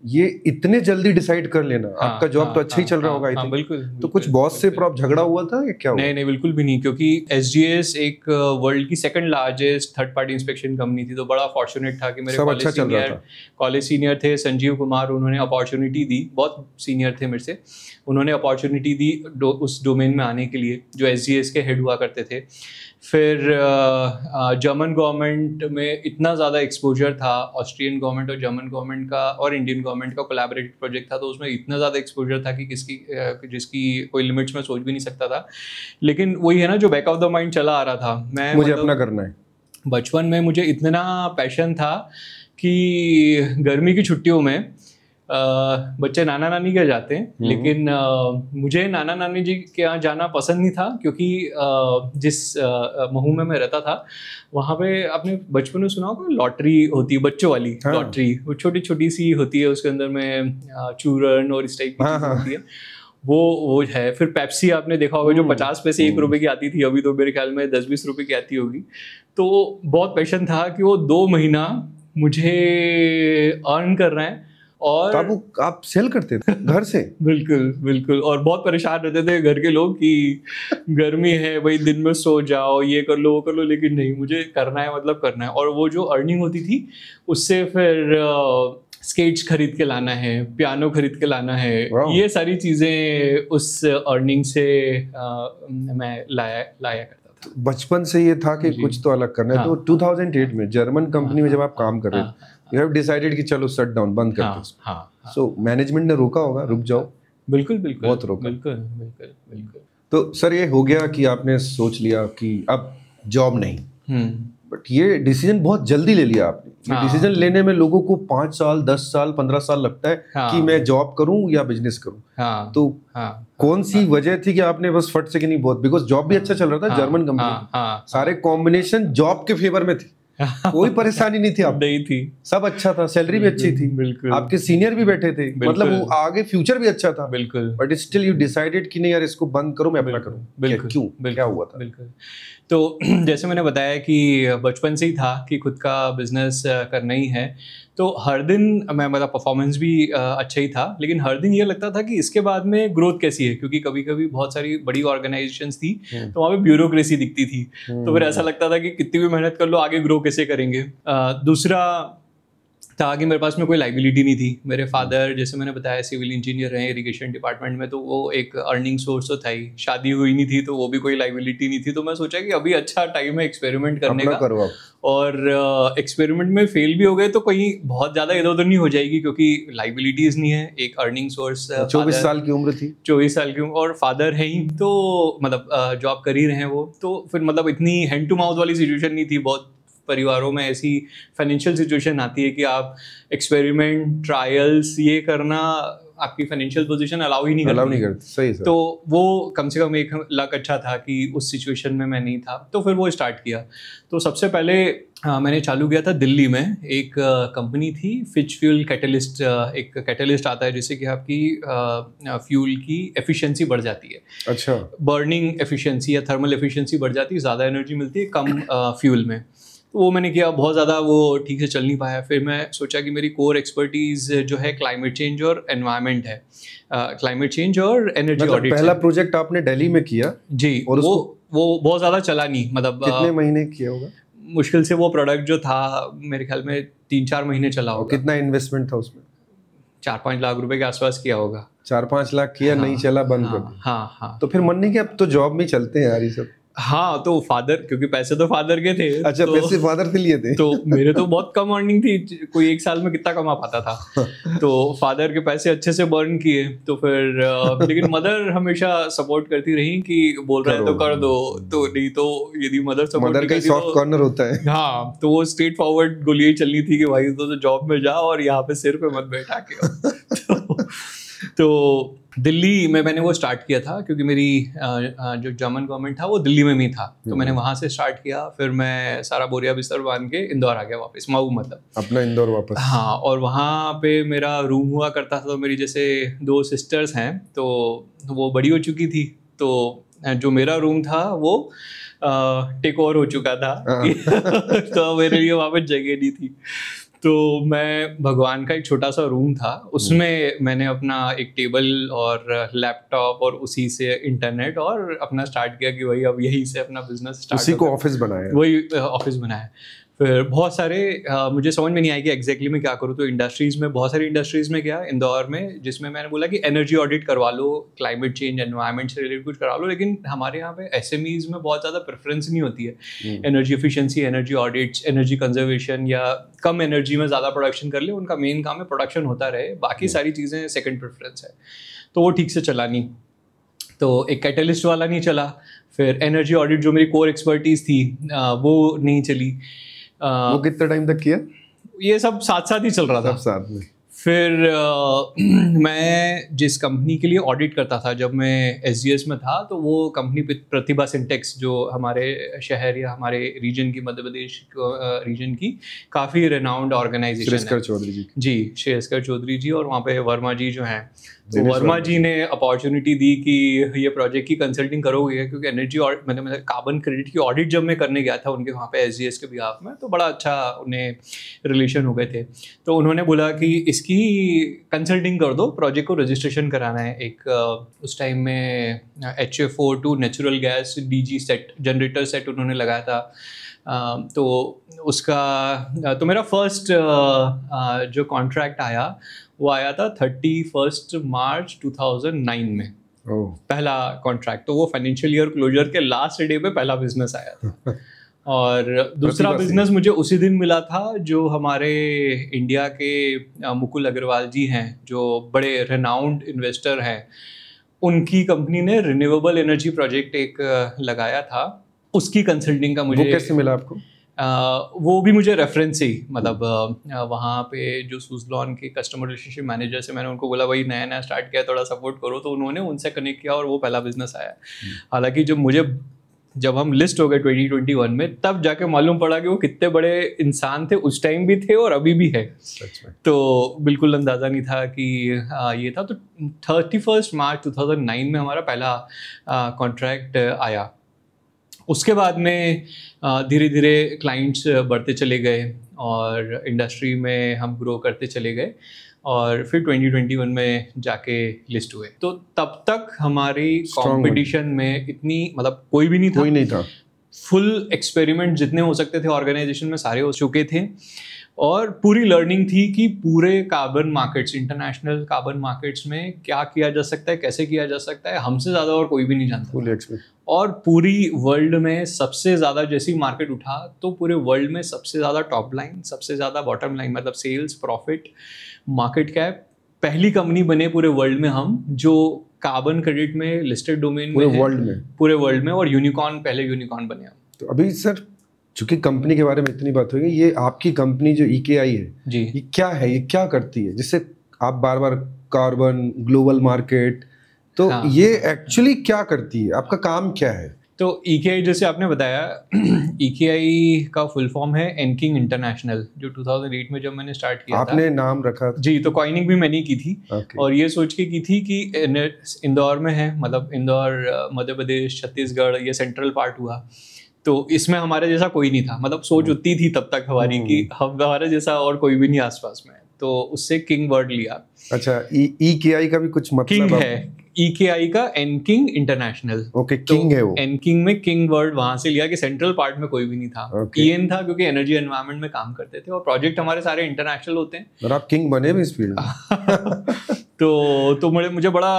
ये इतने जल्दी डिसाइड कर लेना, आपका जॉब तो अच्छा ही चल रहा होगा। बिल्कुल। तो कुछ बॉस से प्रॉप झगड़ा हुआ था या क्या हुआ? नहीं, बिल्कुल भी नहीं, क्योंकि SGS एक वर्ल्ड की second largest third party inspection company थी। तो बड़ा फॉर्चुनेट था कि मेरे कॉलेज सीनियर थे संजीव कुमार, उन्होंने अपॉर्चुनिटी दी। बहुत सीनियर थे मेरे से, उन्होंने अपॉर्चुनिटी दी उस डोमेन में आने के लिए, जो SGS के हेड हुआ करते थे। फिर जर्मन गवर्नमेंट में इतना ज़्यादा एक्सपोजर था, ऑस्ट्रियन गवर्नमेंट और जर्मन गवर्नमेंट का और इंडियन गवर्नमेंट का कोलैबोरेटिव प्रोजेक्ट था, तो उसमें इतना ज़्यादा एक्सपोजर था कि जिसकी कोई लिमिट्स में सोच भी नहीं सकता था। लेकिन वही है ना, जो बैक ऑफ द माइंड चला आ रहा था, मुझे अपना करना है। बचपन में मुझे इतना पैशन था कि गर्मी की छुट्टियों में बच्चे नाना नानी के जाते हैं, लेकिन मुझे नाना नानी जी के यहाँ जाना पसंद नहीं था, क्योंकि जिस महू में मैं रहता था वहाँ पे आपने बचपन में सुना होगा लॉटरी होती है, बच्चों वाली लॉटरी, वो छोटी छोटी सी होती है, उसके अंदर में चूरन और इस टाइप की चीज़ें होती है, वो है। फिर पेप्सी आपने देखा होगा जो 50 पैसे 1 रुपए की आती थी, अभी तो मेरे ख्याल में 10-20 रुपए की आती होगी। तो बहुत पैशन था कि वो 2 महीना मुझे अर्न कर रहे हैं। और आप सेल करते थे घर से? बिल्कुल। और बहुत परेशान रहते थे घर के लोग कि गर्मी है भाई, दिन में सो जाओ, ये कर लो वो कर लो, लेकिन नहीं, मुझे करना है, मतलब करना है। और वो जो अर्निंग होती थी उससे फिर स्केट्स खरीद के लाना है, पियानो खरीद के लाना है, ये सारी चीजें उस अर्निंग से मैं लाया करता था। बचपन से ये था कि कुछ तो अलग करना है। तो 2008 में जर्मन कंपनी में जब आप काम कर रहे थे, यू हैव डिसाइडेड कि चलो शट डाउन, बंद कर दो। सो मैनेजमेंट ने रोका होगा, रुक जाओ? बिल्कुल बहुत रोका। बिल्कुल। तो सर ये हो गया कि आपने सोच लिया कि अब जॉब नहीं, बट ये डिसीजन बहुत जल्दी ले लिया आपने। ये डिसीजन लेने में लोगों को 5 साल 10 साल 15 साल लगता है कि मैं जॉब करूं या बिजनेस करूं। तो कौन सी वजह थी कि आपने बस फट से कि नहीं बहुत, बिकॉज जॉब भी अच्छा चल रहा था, जर्मन कंपनी, सारे कॉम्बिनेशन जॉब के फेवर में थे, कोई परेशानी नहीं थी, आप नहीं थी, सब अच्छा था, सैलरी भी अच्छी थी, बिल्कुल, आपके सीनियर भी बैठे थे, मतलब वो आगे फ्यूचर भी अच्छा था, बिल्कुल, बट स्टिल यू डिसाइडेड कि नहीं यार इसको बंद करो, मैं अपना करूं। बिल्कुल, क्यों, क्या हुआ था? बिल्कुल, तो जैसे मैंने बताया कि बचपन से ही था कि खुद का बिजनेस करना ही है, तो हर दिन मैं मतलब परफॉर्मेंस भी अच्छा ही था, लेकिन हर दिन ये लगता था कि इसके बाद में ग्रोथ कैसी है, क्योंकि कभी कभी बहुत सारी बड़ी ऑर्गेनाइजेशंस थी तो वहाँ पे ब्यूरोक्रेसी दिखती थी, तो फिर ऐसा लगता था कि कितनी भी मेहनत कर लो आगे ग्रो कैसे करेंगे। दूसरा था कि मेरे पास में कोई लाइबिलिटी नहीं थी। मेरे फादर, जैसे मैंने बताया, सिविल इंजीनियर हैं इरिगेशन डिपार्टमेंट में, तो वो एक अर्निंग सोर्स तो था ही, शादी हुई नहीं थी तो वो भी कोई लाइबिलिटी नहीं थी, तो मैं सोचा कि अभी अच्छा टाइम है एक्सपेरिमेंट करने का, और एक्सपेरिमेंट में फेल भी हो गए तो कहीं बहुत ज़्यादा इधर उधर नहीं हो जाएगी, क्योंकि लाइबिलिटीज नहीं है, एक अर्निंग सोर्स। 24 साल की उम्र थी, 24 साल की उम्र, और फादर है ही, तो मतलब जॉब कर ही रहे हैं वो, तो फिर मतलब इतनी हैंड टू माउथ वाली सिचुएशन नहीं थी। बहुत परिवारों में ऐसी फाइनेंशियल सिचुएशन आती है कि आप एक्सपेरिमेंट, ट्रायल्स ये करना आपकी फाइनेंशियल पोजीशन अलाउ ही नहीं करती। सही सर। तो वो कम से कम एक लक अच्छा था कि उस सिचुएशन में मैं नहीं था, तो फिर वो स्टार्ट किया। तो सबसे पहले मैंने चालू किया था दिल्ली में, एक कंपनी थी फिच फ्यूल कैटलिस्ट। एक कैटलिस्ट आता है जिससे कि आपकी फ्यूल की एफिशिएंसी बढ़ जाती है। अच्छा। बर्निंग एफिशिएंसी या थर्मल एफिशिएंसी बढ़ जाती है, ज़्यादा एनर्जी मिलती है कम फ्यूल में। तो वो मैंने किया, बहुत ज़्यादा वो ठीक से चल नहीं पाया। फिर मैं सोचा कि मेरी कोर एक्सपर्टीज़ जो है क्लाइमेट चेंज और एनवायरनमेंट है, क्लाइमेट चेंज और एनर्जी ऑडिट। पहला प्रोजेक्ट आपने दिल्ली में किया जी, और वो बहुत ज़्यादा चला नहीं, मतलब कितने महीने किया होगा? मुश्किल से वो प्रोडक्ट जो था मेरे ख्याल में 3-4 महीने चला होगा। कितना इन्वेस्टमेंट था उसमें? 4-5 लाख रुपए के आसपास किया होगा। 4-5 लाख किया, नहीं चला, बंद कर दिया। हाँ। तो फिर मन नहीं कि अब तो जॉब में चलते हैं यार ये सब। हाँ, तो फादर, क्योंकि पैसे तो फादर के थे। अच्छा, तो पैसे फादर से लिए थे? तो मेरे तो बहुत कम अर्निंग थी, कोई एक साल में कितना कमा पाता था। तो फादर के पैसे अच्छे से बर्न किए, तो फिर लेकिन मदर हमेशा सपोर्ट करती रही कि बोल रहा है तो कर दो, तो नहीं तो यदि मदर सपोर्ट नहीं करती, सॉफ्ट कॉर्नर होता है। हाँ, तो वो स्ट्रेट फॉरवर्ड गोली ही चलनी थी कि भाई तो जॉब में जा और यहाँ पे सिर पे मत बैठा के। तो दिल्ली में मैंने वो स्टार्ट किया था, क्योंकि मेरी जो जर्मन गवर्नमेंट था वो दिल्ली में भी था, तो मैंने वहाँ से स्टार्ट किया। फिर मैं सारा बोरिया बिस्तर बांध के इंदौर आ गया वापस, मऊ, मतलब अपना इंदौर वापस। हाँ, और वहाँ पे मेरा रूम हुआ करता था। तो मेरी जैसे 2 सिस्टर्स हैं, तो वो बड़ी हो चुकी थी, तो जो मेरा रूम था वो टेक ओवर हो चुका था। तो मेरे लिए वहाँ पर जगह नहीं थी, तो मैं भगवान का एक छोटा सा रूम था, उसमें मैंने अपना एक टेबल और लैपटॉप और उसी से इंटरनेट और अपना स्टार्ट किया कि वही अब यही से अपना बिजनेस स्टार्ट, उसी को ऑफिस बनाया, वही ऑफिस बनाया। फिर बहुत सारे मुझे समझ में नहीं आया कि एग्जैक्टली मैं क्या करूँ, तो इंडस्ट्रीज़ में, बहुत सारी इंडस्ट्रीज़ में गया इंदौर में, जिसमें मैंने बोला कि एनर्जी ऑडिट करवा लो, क्लाइमेट चेंज एनवायरनमेंट से रिलेटेड कुछ करा लो। लेकिन हमारे यहाँ पे एसएमईज में बहुत ज़्यादा प्रेफरेंस नहीं होती है energy efficiency, energy audits, energy conservation, या कम एनर्जी में ज़्यादा प्रोडक्शन कर ले। उनका मेन काम है प्रोडक्शन होता रहे, बाकी सारी चीज़ें सेकेंड प्रेफरेंस है। तो वो ठीक से चला नहीं, तो एक कैटलिस्ट वाला नहीं चला। फिर एनर्जी ऑडिट जो मेरी कोर एक्सपर्टीज़ थी वो नहीं चली। वो कितने टाइम तक किया? ये सब साथ साथ ही चल रहा था, सब साथ में। फिर मैं जिस कंपनी के लिए ऑडिट करता था जब मैं एसजीएस में था, तो वो कंपनी प्रतिभा सिंटेक्स, जो हमारे शहर या हमारे रीजन की, मध्य प्रदेश रीजन की काफ़ी रेनाउंड ऑर्गेनाइजेशन है। श्रेयस्कर चौधरी जी, श्रेयस्कर चौधरी जी, और वहाँ पे वर्मा जी जो हैं, तो वर्मा जी ने अपॉर्चुनिटी दी कि ये प्रोजेक्ट की कंसल्टिंग करोगे, क्योंकि एनर्जी और मतलब कार्बन क्रेडिट की ऑडिट जब मैं करने गया था उनके वहाँ पे एसजीएस के बिहाफ में, तो बड़ा अच्छा उन्हें रिलेशन हो गए थे। तो उन्होंने बोला कि इसकी कंसल्टिंग कर दो, प्रोजेक्ट को रजिस्ट्रेशन कराना है। एक उस टाइम में HFO2 natural gas DG set, generator set उन्होंने लगाया था। तो उसका तो मेरा फर्स्ट जो कॉन्ट्रैक्ट आया वो आया था 31 मार्च 2009 में, पहला कॉन्ट्रैक्ट। तो वो फाइनेंशियल ईयर क्लोजर के लास्ट डे पे पहला बिजनेस आया था। और दूसरा बिजनेस मुझे उसी दिन मिला था, जो हमारे इंडिया के मुकुल अग्रवाल जी हैं, जो बड़े रेनाउंड इन्वेस्टर हैं। उनकी कंपनी ने रिन्यूएबल एनर्जी प्रोजेक्ट एक लगाया था, उसकी कंसल्टिंग का मुझे वो कैसे मिला आपको? वो भी मुझे रेफरेंस से ही, मतलब वहाँ पे जो सुज़लॉन के कस्टमर रिलेशनशिप मैनेजर से मैंने उनको बोला भाई नया नया स्टार्ट किया, थोड़ा सपोर्ट करो, तो उन्होंने उनसे कनेक्ट किया और वो पहला बिजनेस आया। हालांकि जब हम लिस्ट हो गए 2021 में, तब जाके मालूम पड़ा कि वो कितने बड़े इंसान थे, उस टाइम भी थे और अभी भी है। तो बिल्कुल अंदाज़ा नहीं था कि ये था। तो 31 मार्च 2009 में हमारा पहला कॉन्ट्रैक्ट आया। उसके बाद में धीरे धीरे क्लाइंट्स बढ़ते चले गए और इंडस्ट्री में हम ग्रो करते चले गए और फिर 2021 में जाके लिस्ट हुए। तो तब तक हमारी कंपटीशन में इतनी, मतलब कोई भी नहीं था। फुल एक्सपेरिमेंट जितने हो सकते थे ऑर्गेनाइजेशन में सारे हो चुके थे और पूरी लर्निंग थी कि पूरे carbon markets, international carbon markets में क्या किया जा सकता है, कैसे किया जा सकता है, हमसे ज़्यादा और कोई भी नहीं जानता। और पूरी वर्ल्ड में सबसे ज़्यादा जैसी मार्केट उठा तो पूरे वर्ल्ड में सबसे ज़्यादा टॉप लाइन, सबसे ज़्यादा बॉटम लाइन, मतलब सेल्स, प्रॉफिट, मार्केट कैप, पहली कंपनी बने पूरे वर्ल्ड में हम जो कार्बन क्रेडिट में लिस्टेड डोमेन में पूरे वर्ल्ड में, और यूनिकॉर्न, पहले यूनिकॉर्न बने हम। तो अभी सर चूंकि कंपनी के बारे में इतनी बात हो गई, ये आपकी कंपनी जो EKI है जी, ये क्या है, ये क्या करती है जिससे आप बार बार कार्बन, ग्लोबल मार्केट, तो हाँ, ये एक्चुअली क्या करती है, आपका काम क्या है? तो EKI जैसे आपने बताया, EKI का फुल फॉर्म है एनकिंग इंटरनेशनल, जो 2008 में जब मैंने स्टार्ट किया आपने नाम रखा जी, तो कॉइनिंग भी मैंने की थी। और ये सोच के की थी कि इंदौर में है, मतलब इंदौर मध्य प्रदेश, छत्तीसगढ़, ये सेंट्रल पार्ट हुआ, तो इसमें हमारे जैसा कोई नहीं था, मतलब सोच उतनी थी तब तक हमारी कि हमारे जैसा और कोई भी नहीं आसपास में, तो उससे किंग वर्ड लिया। अच्छा, EKI का भी कुछ मतलब किंग है, EKI का एनकिंग इंटरनेशनल। ओके, किंग है वो। एनकिंग में किंग वर्ड वहां से लिया कि सेंट्रल पार्ट में कोई भी नहीं था। EN था क्योंकि एनर्जी एनवायरनमेंट में काम करते थे और प्रोजेक्ट हमारे सारे इंटरनेशनल होते हैं। और आप किंग बने भी इस फील्ड में। तो मुझे बड़ा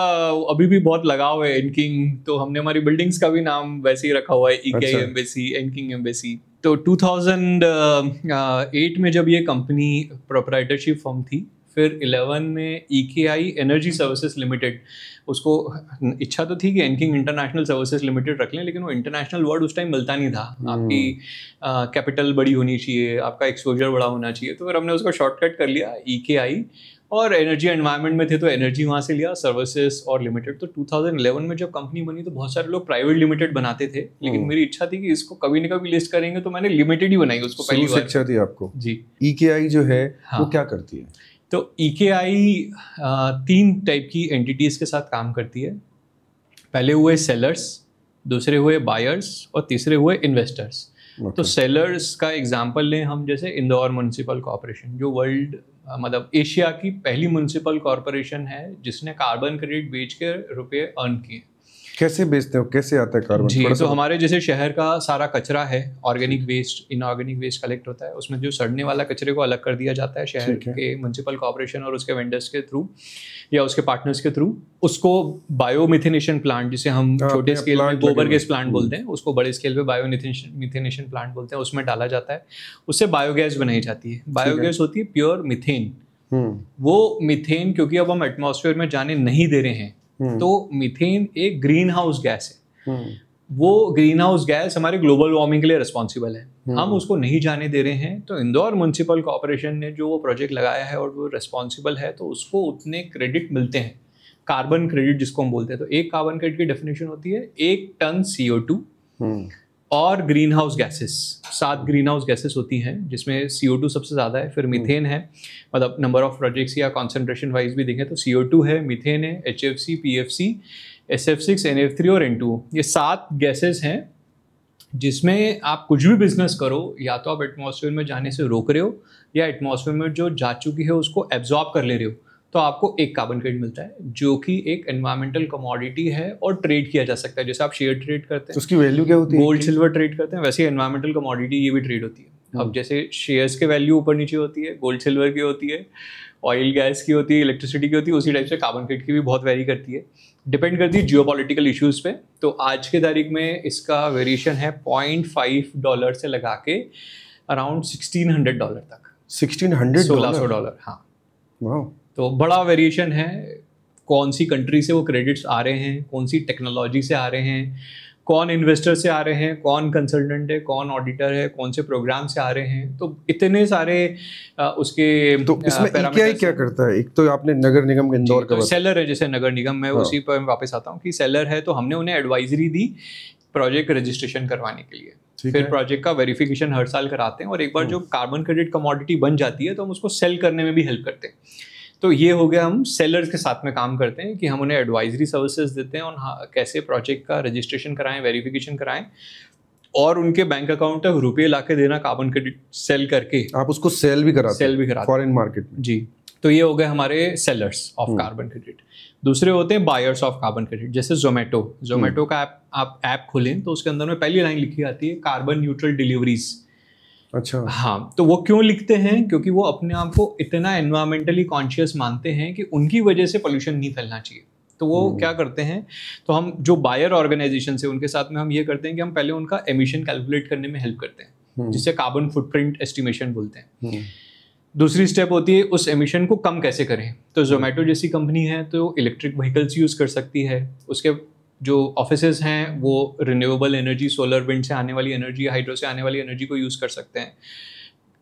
अभी भी बहुत लगाव है एनकिंग, तो हमने हमारी बिल्डिंग्स का भी नाम वैसे ही रखा हुआ है, EKI एम्बेसी, एनकिंग एम्बेसी। तो 2008 में जब ये कंपनी प्रोप्राइटरशिप फर्म थी, फिर 11 में EKI एनर्जी सर्विसेज लिमिटेड, उसको इच्छा तो थी कि एनकिंग इंटरनेशनल सर्विसेज लिमिटेड रख लें, लेकिन वो इंटरनेशनल वर्ड उस टाइम मिलता नहीं था। आपकी कैपिटल बड़ी होनी चाहिए, आपका एक्सपोजर बड़ा होना चाहिए, तो फिर हमने उसको शॉर्टकट कर लिया EKI, और एनर्जी एनवायरनमेंट में थे तो एनर्जी वहाँ से लिया, सर्विसेज और लिमिटेड। तो 2011 में जब कंपनी बनी तो बहुत सारे लोग प्राइवेट लिमिटेड बनाते थे, लेकिन मेरी इच्छा थी कि इसको कभी न कभी लिस्ट करेंगे, तो मैंने लिमिटेड ही बनाई उसको पहली बार। इच्छा थी आपको जी। EKI जो है वो क्या करती है? तो EKI 3 टाइप की एंटिटीज़ के साथ काम करती है। पहले हुए सेलर्स, दूसरे हुए बायर्स और तीसरे हुए इन्वेस्टर्स। तो सेलर्स का एग्जांपल लें हम, जैसे इंदौर म्युनिसिपल कॉर्पोरेशन, जो वर्ल्ड मतलब एशिया की पहली म्युनिसिपल कॉर्पोरेशन है जिसने कार्बन क्रेडिट बेच के रुपये अर्न किए। कैसे बेचते हो, कैसे आता है कार्बन? जी, तो हमारे जैसे शहर का सारा कचरा है, organic waste, inorganic waste collect होता है, उसमें जो सड़ने वाला कचरे को अलग कर दिया जाता है शहर के म्युनिसिपल कॉर्पोरेशन और उसके वेंडर्स के थ्रू या उसके पार्टनर्स के थ्रू। उसको बायोमिथेनेशन प्लांट, जिसे हम छोटे स्केल में गोबर गैस प्लांट बोलते हैं, उसको बड़े स्केल पे बायोमिथेनेशन प्लांट बोलते हैं, उसमें डाला जाता है, उससे बायोगैस बनाई जाती है। बायोगैस होती है प्योर मिथेन। वो मिथेन क्योंकि अब हम एटमॉस्फेयर में जाने नहीं दे रहे हैं, तो मीथेन एक ग्रीन हाउस गैस है। वो ग्रीन हाउस गैस हमारे ग्लोबल वार्मिंग के लिए रिस्पॉन्सिबल है, हम उसको नहीं जाने दे रहे हैं। तो इंदौर म्युनिसिपल कॉर्पोरेशन ने जो वो प्रोजेक्ट लगाया है और वो रिस्पॉन्सिबल है, तो उसको उतने क्रेडिट मिलते हैं, कार्बन क्रेडिट जिसको हम बोलते हैं। तो एक कार्बन क्रेडिट की डेफिनेशन होती है 1 टन CO2 और green house gases, 7 green house gases होती हैं, जिसमें CO2 सबसे ज़्यादा है, फिर मीथेन है, मतलब नंबर ऑफ प्रोजेक्ट्स या कॉन्सेंट्रेशन वाइज भी देखें तो CO2 है, मीथेन है, HFC, PFC, SF6, NF3 और N2। ये 7 गैसेस हैं जिसमें आप कुछ भी बिजनेस करो, या तो आप एटमॉस्फेयर में जाने से रोक रहे हो या एटमॉस्फेयर में जो जा चुकी है उसको एब्जॉर्ब कर ले रहे हो, तो आपको एक कार्बन क्रेडिट मिलता है, जो कि एक एनवायरमेंटल कमोडिटी है और ट्रेड किया जा सकता है। जैसे आप शेयर ट्रेड करते हैं, उसकी वैल्यू क्या होती है? गोल्ड सिल्वर ट्रेड करते हैं, वैसे एनवायरमेंटल कमोडिटी ये भी ट्रेड होती है। अब जैसे शेयर्स के वैल्यू ऊपर नीचे होती है, गोल्ड सिल्वर की होती है, ऑयल गैस की होती है, इलेक्ट्रिसिटी की होती है, उसी टाइप से कार्बन क्रेडिट की भी बहुत वेरी करती है, डिपेंड करती है जियोपॉलिटिकल इश्यूज पे। तो आज के तारीख में इसका वेरिएशन है $0.5 से लगा के अराउंड $1,600 तक। $1,600? हाँ, तो बड़ा वेरिएशन है। कौन सी कंट्री से वो क्रेडिट्स आ रहे हैं, कौन सी टेक्नोलॉजी से आ रहे हैं, कौन इन्वेस्टर से आ रहे हैं, कौन कंसल्टेंट है, कौन ऑडिटर है, कौन से प्रोग्राम से आ रहे हैं, तो इतने सारे उसके तो इसमें EKI क्या करता है? एक तो आपने नगर निगम इंदौर का सेलर है, जैसे नगर निगम में उसी पर वापस आता हूँ कि सेलर है, तो हमने उन्हें एडवाइजरी दी प्रोजेक्ट रजिस्ट्रेशन करवाने के लिए। फिर प्रोजेक्ट का वेरिफिकेशन हर साल कराते हैं, और एक बार जो कार्बन क्रेडिट कमोडिटी बन जाती है तो हम उसको सेल करने में भी हेल्प करते हैं। तो ये हो गया, हम सेलर्स के साथ में काम करते हैं कि हम उन्हें एडवाइजरी सर्विसेज देते हैं और कैसे प्रोजेक्ट का रजिस्ट्रेशन कराएं, वेरिफिकेशन कराएं, और उनके बैंक अकाउंट तक रुपये लाके देना कार्बन क्रेडिट सेल करके। आप उसको सेल भी कराते फॉरेन मार्केट में? जी। तो ये हो गए हमारे सेलर्स ऑफ कार्बन क्रेडिट। दूसरे होते हैं बायर्स ऑफ कार्बन क्रेडिट, जैसे जोमेटो का आप ऐप खोलें तो उसके अंदर में पहली लाइन लिखी आती है कार्बन न्यूट्रल डिलीवरीज। अच्छा। हाँ, तो वो क्यों लिखते हैं? क्योंकि वो अपने आप को इतना एनवायरमेंटली कॉन्शियस मानते हैं कि उनकी वजह से पोल्यूशन नहीं फैलना चाहिए। तो वो क्या करते हैं, तो हम जो बायर ऑर्गेनाइजेशन से उनके साथ में हम ये करते हैं कि हम पहले उनका एमिशन कैलकुलेट करने में हेल्प करते हैं, जिसे कार्बन फुटप्रिंट एस्टिमेशन बोलते हैं। दूसरी स्टेप होती है उस एमिशन को कम कैसे करें। तो जोमेटो जैसी कंपनी है तो इलेक्ट्रिक व्हीकल्स यूज़ कर सकती है, उसके जो ऑफिसेज हैं वो रिन्यूएबल एनर्जी, सोलर विंड से आने वाली एनर्जी, हाइड्रो से आने वाली एनर्जी को यूज़ कर सकते हैं।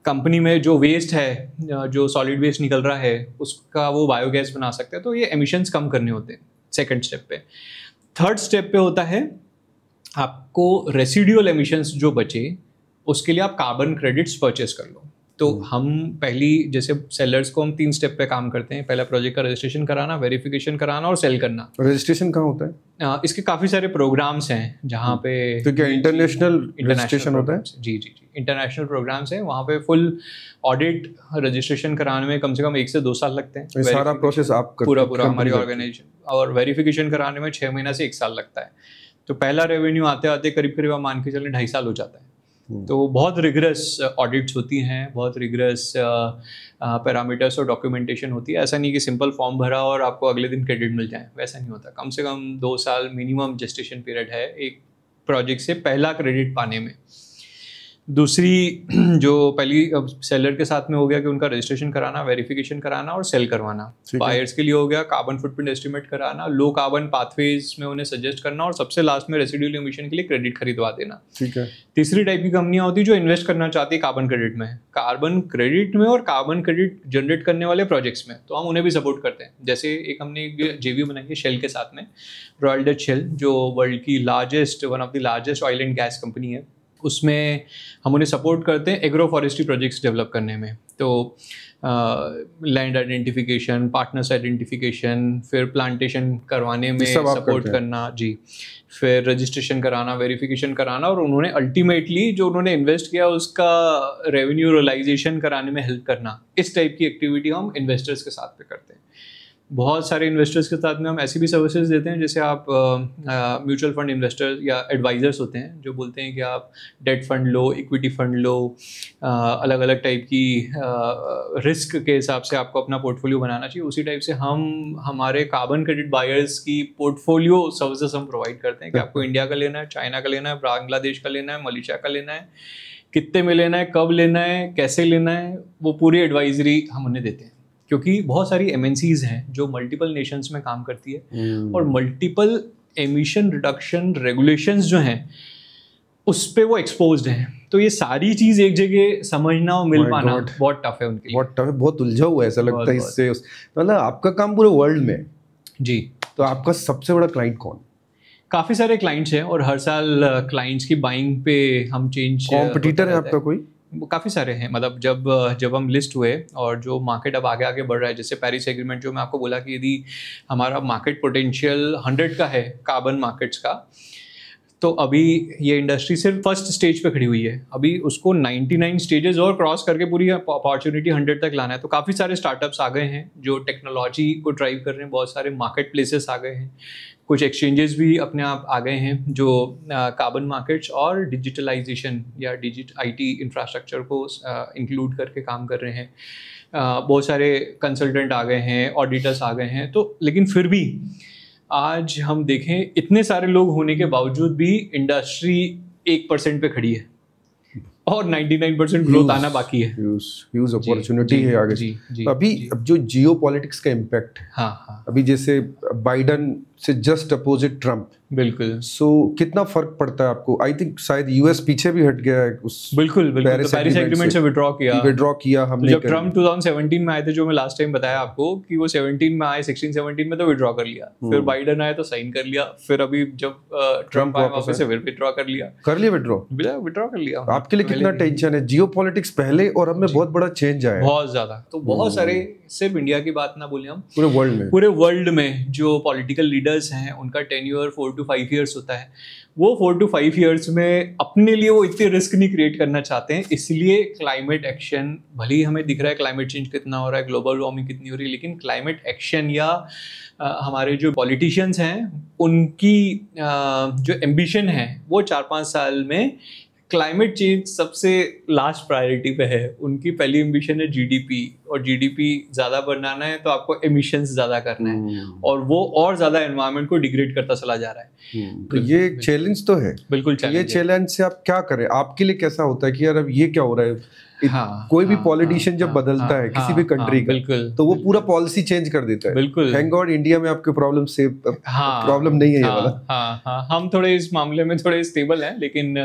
कंपनी में जो वेस्ट है, जो सॉलिड वेस्ट निकल रहा है, उसका वो बायोगैस बना सकते हैं। तो ये एमिशंस कम करने होते हैं सेकंड स्टेप पे। थर्ड स्टेप पे होता है आपको रेसिडुअल एमिशंस जो बचे उसके लिए आप कार्बन क्रेडिट्स परचेस कर लो। तो हम पहली, जैसे सेलर्स को हम 3 स्टेप पे काम करते हैं। पहला प्रोजेक्ट का रजिस्ट्रेशन कराना, वेरिफिकेशन कराना और सेल करना। रजिस्ट्रेशन कहाँ होता है? इसके काफ़ी सारे प्रोग्राम्स हैं जहाँ पे, तो क्या इंटरनेशनल रजिस्ट्रेशन होता है? जी जी जी, इंटरनेशनल प्रोग्राम्स हैं। वहाँ पे फुल ऑडिट रजिस्ट्रेशन कराने में कम से कम 1 से 2 साल लगते हैं। सारा प्रोसेस आप पूरा हमारी ऑर्गेनाइजेशन, और वेरिफिकेशन कराने में 6 महीना से 1 साल लगता है। तो पहला रेवेन्यू आते आते करीब आप मान के चलें 2.5 साल हो जाता है। तो बहुत रिगरस ऑडिट्स होती हैं, बहुत रिगरस पैरामीटर्स और डॉक्यूमेंटेशन होती है। ऐसा नहीं कि सिंपल फॉर्म भरा और आपको अगले दिन क्रेडिट मिल जाए, वैसा नहीं होता। कम से कम 2 साल मिनिमम जेस्टेशन पीरियड है एक प्रोजेक्ट से पहला क्रेडिट पाने में। दूसरी, जो पहली सेलर के साथ में हो गया कि उनका रजिस्ट्रेशन कराना, वेरिफिकेशन कराना और सेल करवाना। बायर्स के लिए हो गया कार्बन फुटप्रिंट एस्टिमेट कराना, लो कार्बन पाथवेज में उन्हें सजेस्ट करना, और सबसे लास्ट में रेसिडुअल एमिशन के लिए क्रेडिट खरीदवा देना। ठीक है। तीसरी टाइप की कंपनियां होती है जो इन्वेस्ट करना चाहती है कार्बन क्रेडिट में और कार्बन क्रेडिट जनरेट करने वाले प्रोजेक्ट्स में, तो हम उन्हें भी सपोर्ट करते हैं। जैसे एक हमने एक JV बनाई है शेल के साथ में, रॉयल डच शेल, जो वर्ल्ड की one of the largest oil and gas company है। उसमें हम उन्हें सपोर्ट करते हैं एग्रो फॉरेस्ट्री प्रोजेक्ट्स डेवलप करने में। तो लैंड आइडेंटिफिकेशन, पार्टनर्स आइडेंटिफिकेशन, फिर प्लांटेशन करवाने में सपोर्ट करना, जी, फिर रजिस्ट्रेशन कराना, वेरिफिकेशन कराना, और उन्होंने अल्टीमेटली जो उन्होंने इन्वेस्ट किया उसका रेवेन्यू रियलाइजेशन कराने में हेल्प करना। इस टाइप की एक्टिविटी हम इन्वेस्टर्स के साथ में करते हैं। बहुत सारे इन्वेस्टर्स के साथ में हम ऐसी भी सर्विसेज देते हैं, जैसे आप म्यूचुअल फंड इन्वेस्टर या एडवाइजर्स होते हैं जो बोलते हैं कि आप डेट फंड लो, इक्विटी फंड लो, अलग अलग टाइप की रिस्क के हिसाब से आपको अपना पोर्टफोलियो बनाना चाहिए। उसी टाइप से हम हमारे कार्बन क्रेडिट बायर्स की पोर्टफोलियो सर्विसेज हम प्रोवाइड करते हैं कि आपको इंडिया का लेना है, चाइना का लेना है, बांग्लादेश का लेना है, मलेशिया का लेना है, कितने में लेना है, कब लेना है, कैसे लेना है, वो पूरी एडवाइजरी हम उन्हें देते हैं। क्योंकि बहुत सारी MNCs हैं जो मल्टीपल नेशंस में काम करती है, और मल्टीपल एमिशन रिडक्शन रेगुलेशंस जो हैं उस पे वो एक्सपोज्ड हैं। तो ये सारी चीज़ एक जगह समझना और मिल पाना बहुत टफ है उनके लिए। बहुत टफ है, बहुत उलझा हुआ है, ऐसा लगता है इससे। मतलब आपका काम पूरे वर्ल्ड में। जी। तो आपका सबसे बड़ा क्लाइंट कौन? काफ़ी सारे क्लाइंट्स हैं, और हर साल क्लाइंट्स की बाइंग पे हम चेंज। कॉम्पिटिटर है आपका कोई? काफ़ी सारे हैं। मतलब जब हम लिस्ट हुए और जो मार्केट अब आगे आगे बढ़ रहा है, जैसे पेरिस एग्रीमेंट जो मैं आपको बोला कि यदि हमारा मार्केट पोटेंशियल 100 का है कार्बन मार्केट्स का, तो अभी ये इंडस्ट्री सिर्फ फर्स्ट स्टेज पे खड़ी हुई है। अभी उसको 99 स्टेजेस और क्रॉस करके पूरी अपॉर्चुनिटी 100 तक लाना है। तो काफ़ी सारे स्टार्टअप्स आ गए हैं जो टेक्नोलॉजी को ड्राइव कर रहे हैं, बहुत सारे मार्केट प्लेसेस आ गए हैं, कुछ एक्सचेंजेस भी अपने आप आ गए हैं जो कार्बन मार्केट्स और डिजिटलाइजेशन या IT इंफ्रास्ट्रक्चर को इंक्लूड करके काम कर रहे हैं। बहुत सारे कंसल्टेंट आ गए हैं, ऑडिटर्स आ गए हैं। तो लेकिन फिर भी आज हम देखें, इतने सारे लोग होने के बावजूद भी इंडस्ट्री 1% पे खड़ी है, और 99% ग्रोथ आना बाकी है। ह्यूज अपॉर्चुनिटी है आगे। तो अभी अब जो जियो पॉलिटिक्स का इम्पैक्ट है, हाँ, अभी जैसे बाइडन से जस्ट अपोजिट ट्रम्प, बिल्कुल। सो कितना फर्क पड़ता है आपको? आई थिंक शायद यूएस पीछे भी हट गया है उस बिल्कुल। तो पेरिस एग्रीमेंट से विड्रॉ किया हमने। जब ट्रम्प 2017 में आए थे, जो मैं लास्ट टाइम बताया आपको कि वो 17 में आए, 16-17 में तो विड्रॉ कर लिया, फिर बाइडन आए तो साइन कर लिया, फिर अभी जब ट्रम्प आए वापस से विड्रॉ कर लिया। विड्रॉ कर लिया। आपके लिए कितना टेंशन है? जियो पॉलिटिक्स पहले और अब में बहुत बड़ा चेंज आया है, बहुत ज्यादा। तो बहुत सारे, सिर्फ इंडिया की बात ना बोले हम, पूरे वर्ल्ड में जो पॉलिटिकल लीडर्स हैं उनका टेन्योर 4 to 5 years होता है। वो 4 to 5 years में अपने लिए वो इतने रिस्क नहीं क्रिएट करना चाहते हैं, इसलिए क्लाइमेट एक्शन, भले ही हमें दिख रहा है क्लाइमेट चेंज कितना हो रहा है, ग्लोबल वार्मिंग कितनी हो रही है, लेकिन क्लाइमेट एक्शन या हमारे जो पॉलिटिशियंस हैं उनकी जो एम्बिशन है वो 4-5 साल में क्लाइमेट चेंज सबसे लास्ट प्रायोरिटी पे है। उनकी पहली एम्बिशन है जीडीपी, और जीडीपी ज़्यादा बनाना है तो आपको एमिशंस ज़्यादा करना है, और वो और ज़्यादा एनवायरनमेंट को डिग्रेड करता चला जा रहा है। तो ये चैलेंज तो है, बिल्कुल चैलेंज। ये चैलेंज से आप क्या करें? आपके लिए कैसा होता है कि यार अब ये क्या हो रहा है? कोई भी पॉलिटिशियन जब बदलता है किसी भी कंट्री का, तो वो पूरा पॉलिसी चेंज कर देता है। बिल्कुल। थैंक गॉड इंडिया में आपके प्रॉब्लम से प्रॉब्लम नहीं है ये वाला। हम थोड़े इस मामले में थोड़े स्टेबल हैं, लेकिन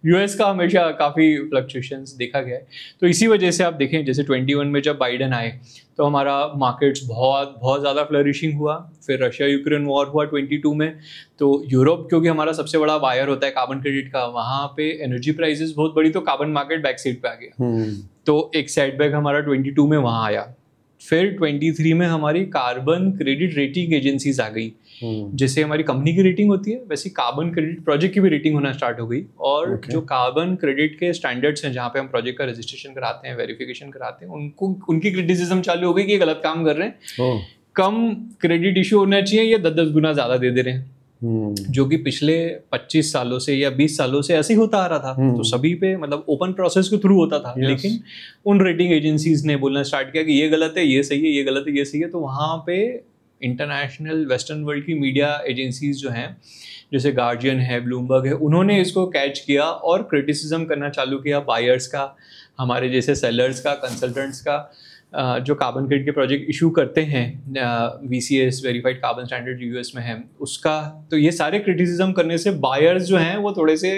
यूएस का हमेशा काफी फ्लक्चुएशंस देखा गया है। तो इसी वजह से आप देखें, जैसे 21 में जब बाइडन आए तो हमारा मार्केट्स बहुत बहुत ज़्यादा फ्लरिशिंग हुआ। फिर रशिया यूक्रेन वॉर हुआ 22 में, तो यूरोप क्योंकि हमारा सबसे बड़ा बायर होता है कार्बन क्रेडिट का, वहाँ पे एनर्जी प्राइसेस बहुत बड़ी, तो कार्बन मार्केट बैक साइड पे आ गया। तो एक सेटबैक हमारा 22 में वहाँ आया। फिर 23 में हमारी कार्बन क्रेडिट रेटिंग एजेंसीज आ गई। जैसे हमारी कंपनी की रेटिंग होती है, वैसे कार्बन क्रेडिट प्रोजेक्ट की भी रेटिंग होना स्टार्ट हो गई। और जो कार्बन क्रेडिट के स्टैंडर्ड्स हैं, जहाँ पे हम प्रोजेक्ट का रजिस्ट्रेशन कराते हैं, वेरिफिकेशन कराते हैं, उनकी क्रिटिसिज्म चालू हो गई कि ये गलत काम कर रहे हैं, कम क्रेडिट इशू होना चाहिए, ये 10-10 गुना ज्यादा दे दे रहे हैं। जो कि पिछले 25 सालों से या 20 सालों से ऐसे ही होता आ रहा था। तो सभी पे मतलब ओपन प्रोसेस के थ्रू होता था। लेकिन उन रेटिंग एजेंसीज ने बोलना स्टार्ट किया कि ये गलत है, ये सही है, ये गलत है, ये सही है। तो वहाँ पे इंटरनेशनल वेस्टर्न वर्ल्ड की मीडिया एजेंसीज जो हैं, जैसे गार्जियन है, ब्लूमबर्ग है, उन्होंने इसको कैच किया और क्रिटिसिज्म करना चालू किया बायर्स का, हमारे जैसे सेलर्स का, कंसल्टेंट्स का, जो कार्बन क्रेडिट के प्रोजेक्ट इशू करते हैं, VCS verified carbon standard US में है उसका। तो ये सारे क्रिटिसिज्म करने से बायर्स जो हैं वो थोड़े से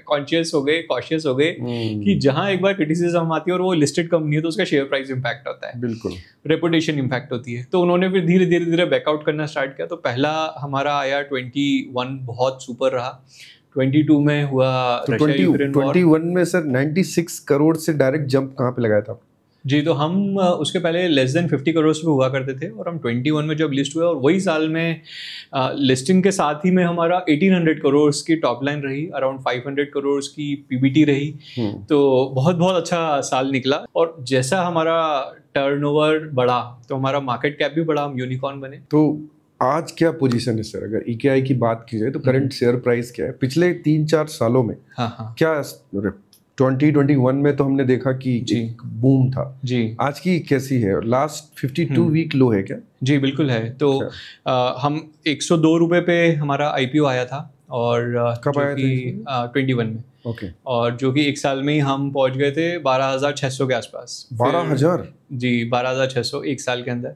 कॉन्शियस हो गए, कॉशियस हो गए कि जहां एक बार क्रिटिसिज्म आती है और वो लिस्टेड कंपनी है तो उसका शेयर प्राइस इंपैक्ट होता है, बिल्कुल रेपुटेशन इंपैक्ट होती है। तो उन्होंने फिर धीरे धीरे बैकआउट करना स्टार्ट किया। तो पहला हमारा आया 21 बहुत सुपर रहा। 22 में हुआ तो 21 में सर 96 करोड़ से डायरेक्ट जंप कहाँ पे लगाया था जी? तो हम उसके पहले लेस देन 50 करोड़ पे हुआ करते थे, और हम 21 में जब लिस्ट हुए, और वही साल में लिस्टिंग के साथ ही में हमारा 1800 करोड़ की टॉप लाइन रही, अराउंड 500 करोड़ की पीबीटी रही। तो बहुत बहुत अच्छा साल निकला। और जैसा हमारा टर्नओवर बढ़ा तो हमारा मार्केट कैप भी बढ़ा, हम यूनिकॉर्न बने। तो आज क्या पोजीशन है सर? अगर EKI की बात की जाए तो करंट शेयर प्राइस क्या है पिछले 3-4 सालों में? क्या 2021 में तो हमने देखा कि एक बूम था जी, आज की कैसी है? लास्ट 52 वीक लो है क्या? जी बिल्कुल है। तो हम 102 रुपए पे हमारा IPO आया था, और कब आया था? 21 में। ओके। और जो कि एक साल में ही हम पहुंच गए थे 12,600 के आसपास। 12,000 जी, 12,600 एक साल के अंदर।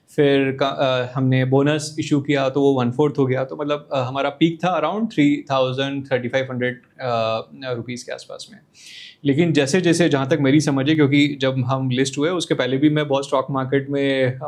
फिर हमने बोनस इशू किया तो वो 1/4 हो गया। तो मतलब हमारा पीक था अराउंड 3,500 रुपीज़ के आसपास में। लेकिन जैसे जैसे जहाँ तक मेरी समझ है, क्योंकि जब हम लिस्ट हुए उसके पहले भी मैं बहुत स्टॉक मार्केट में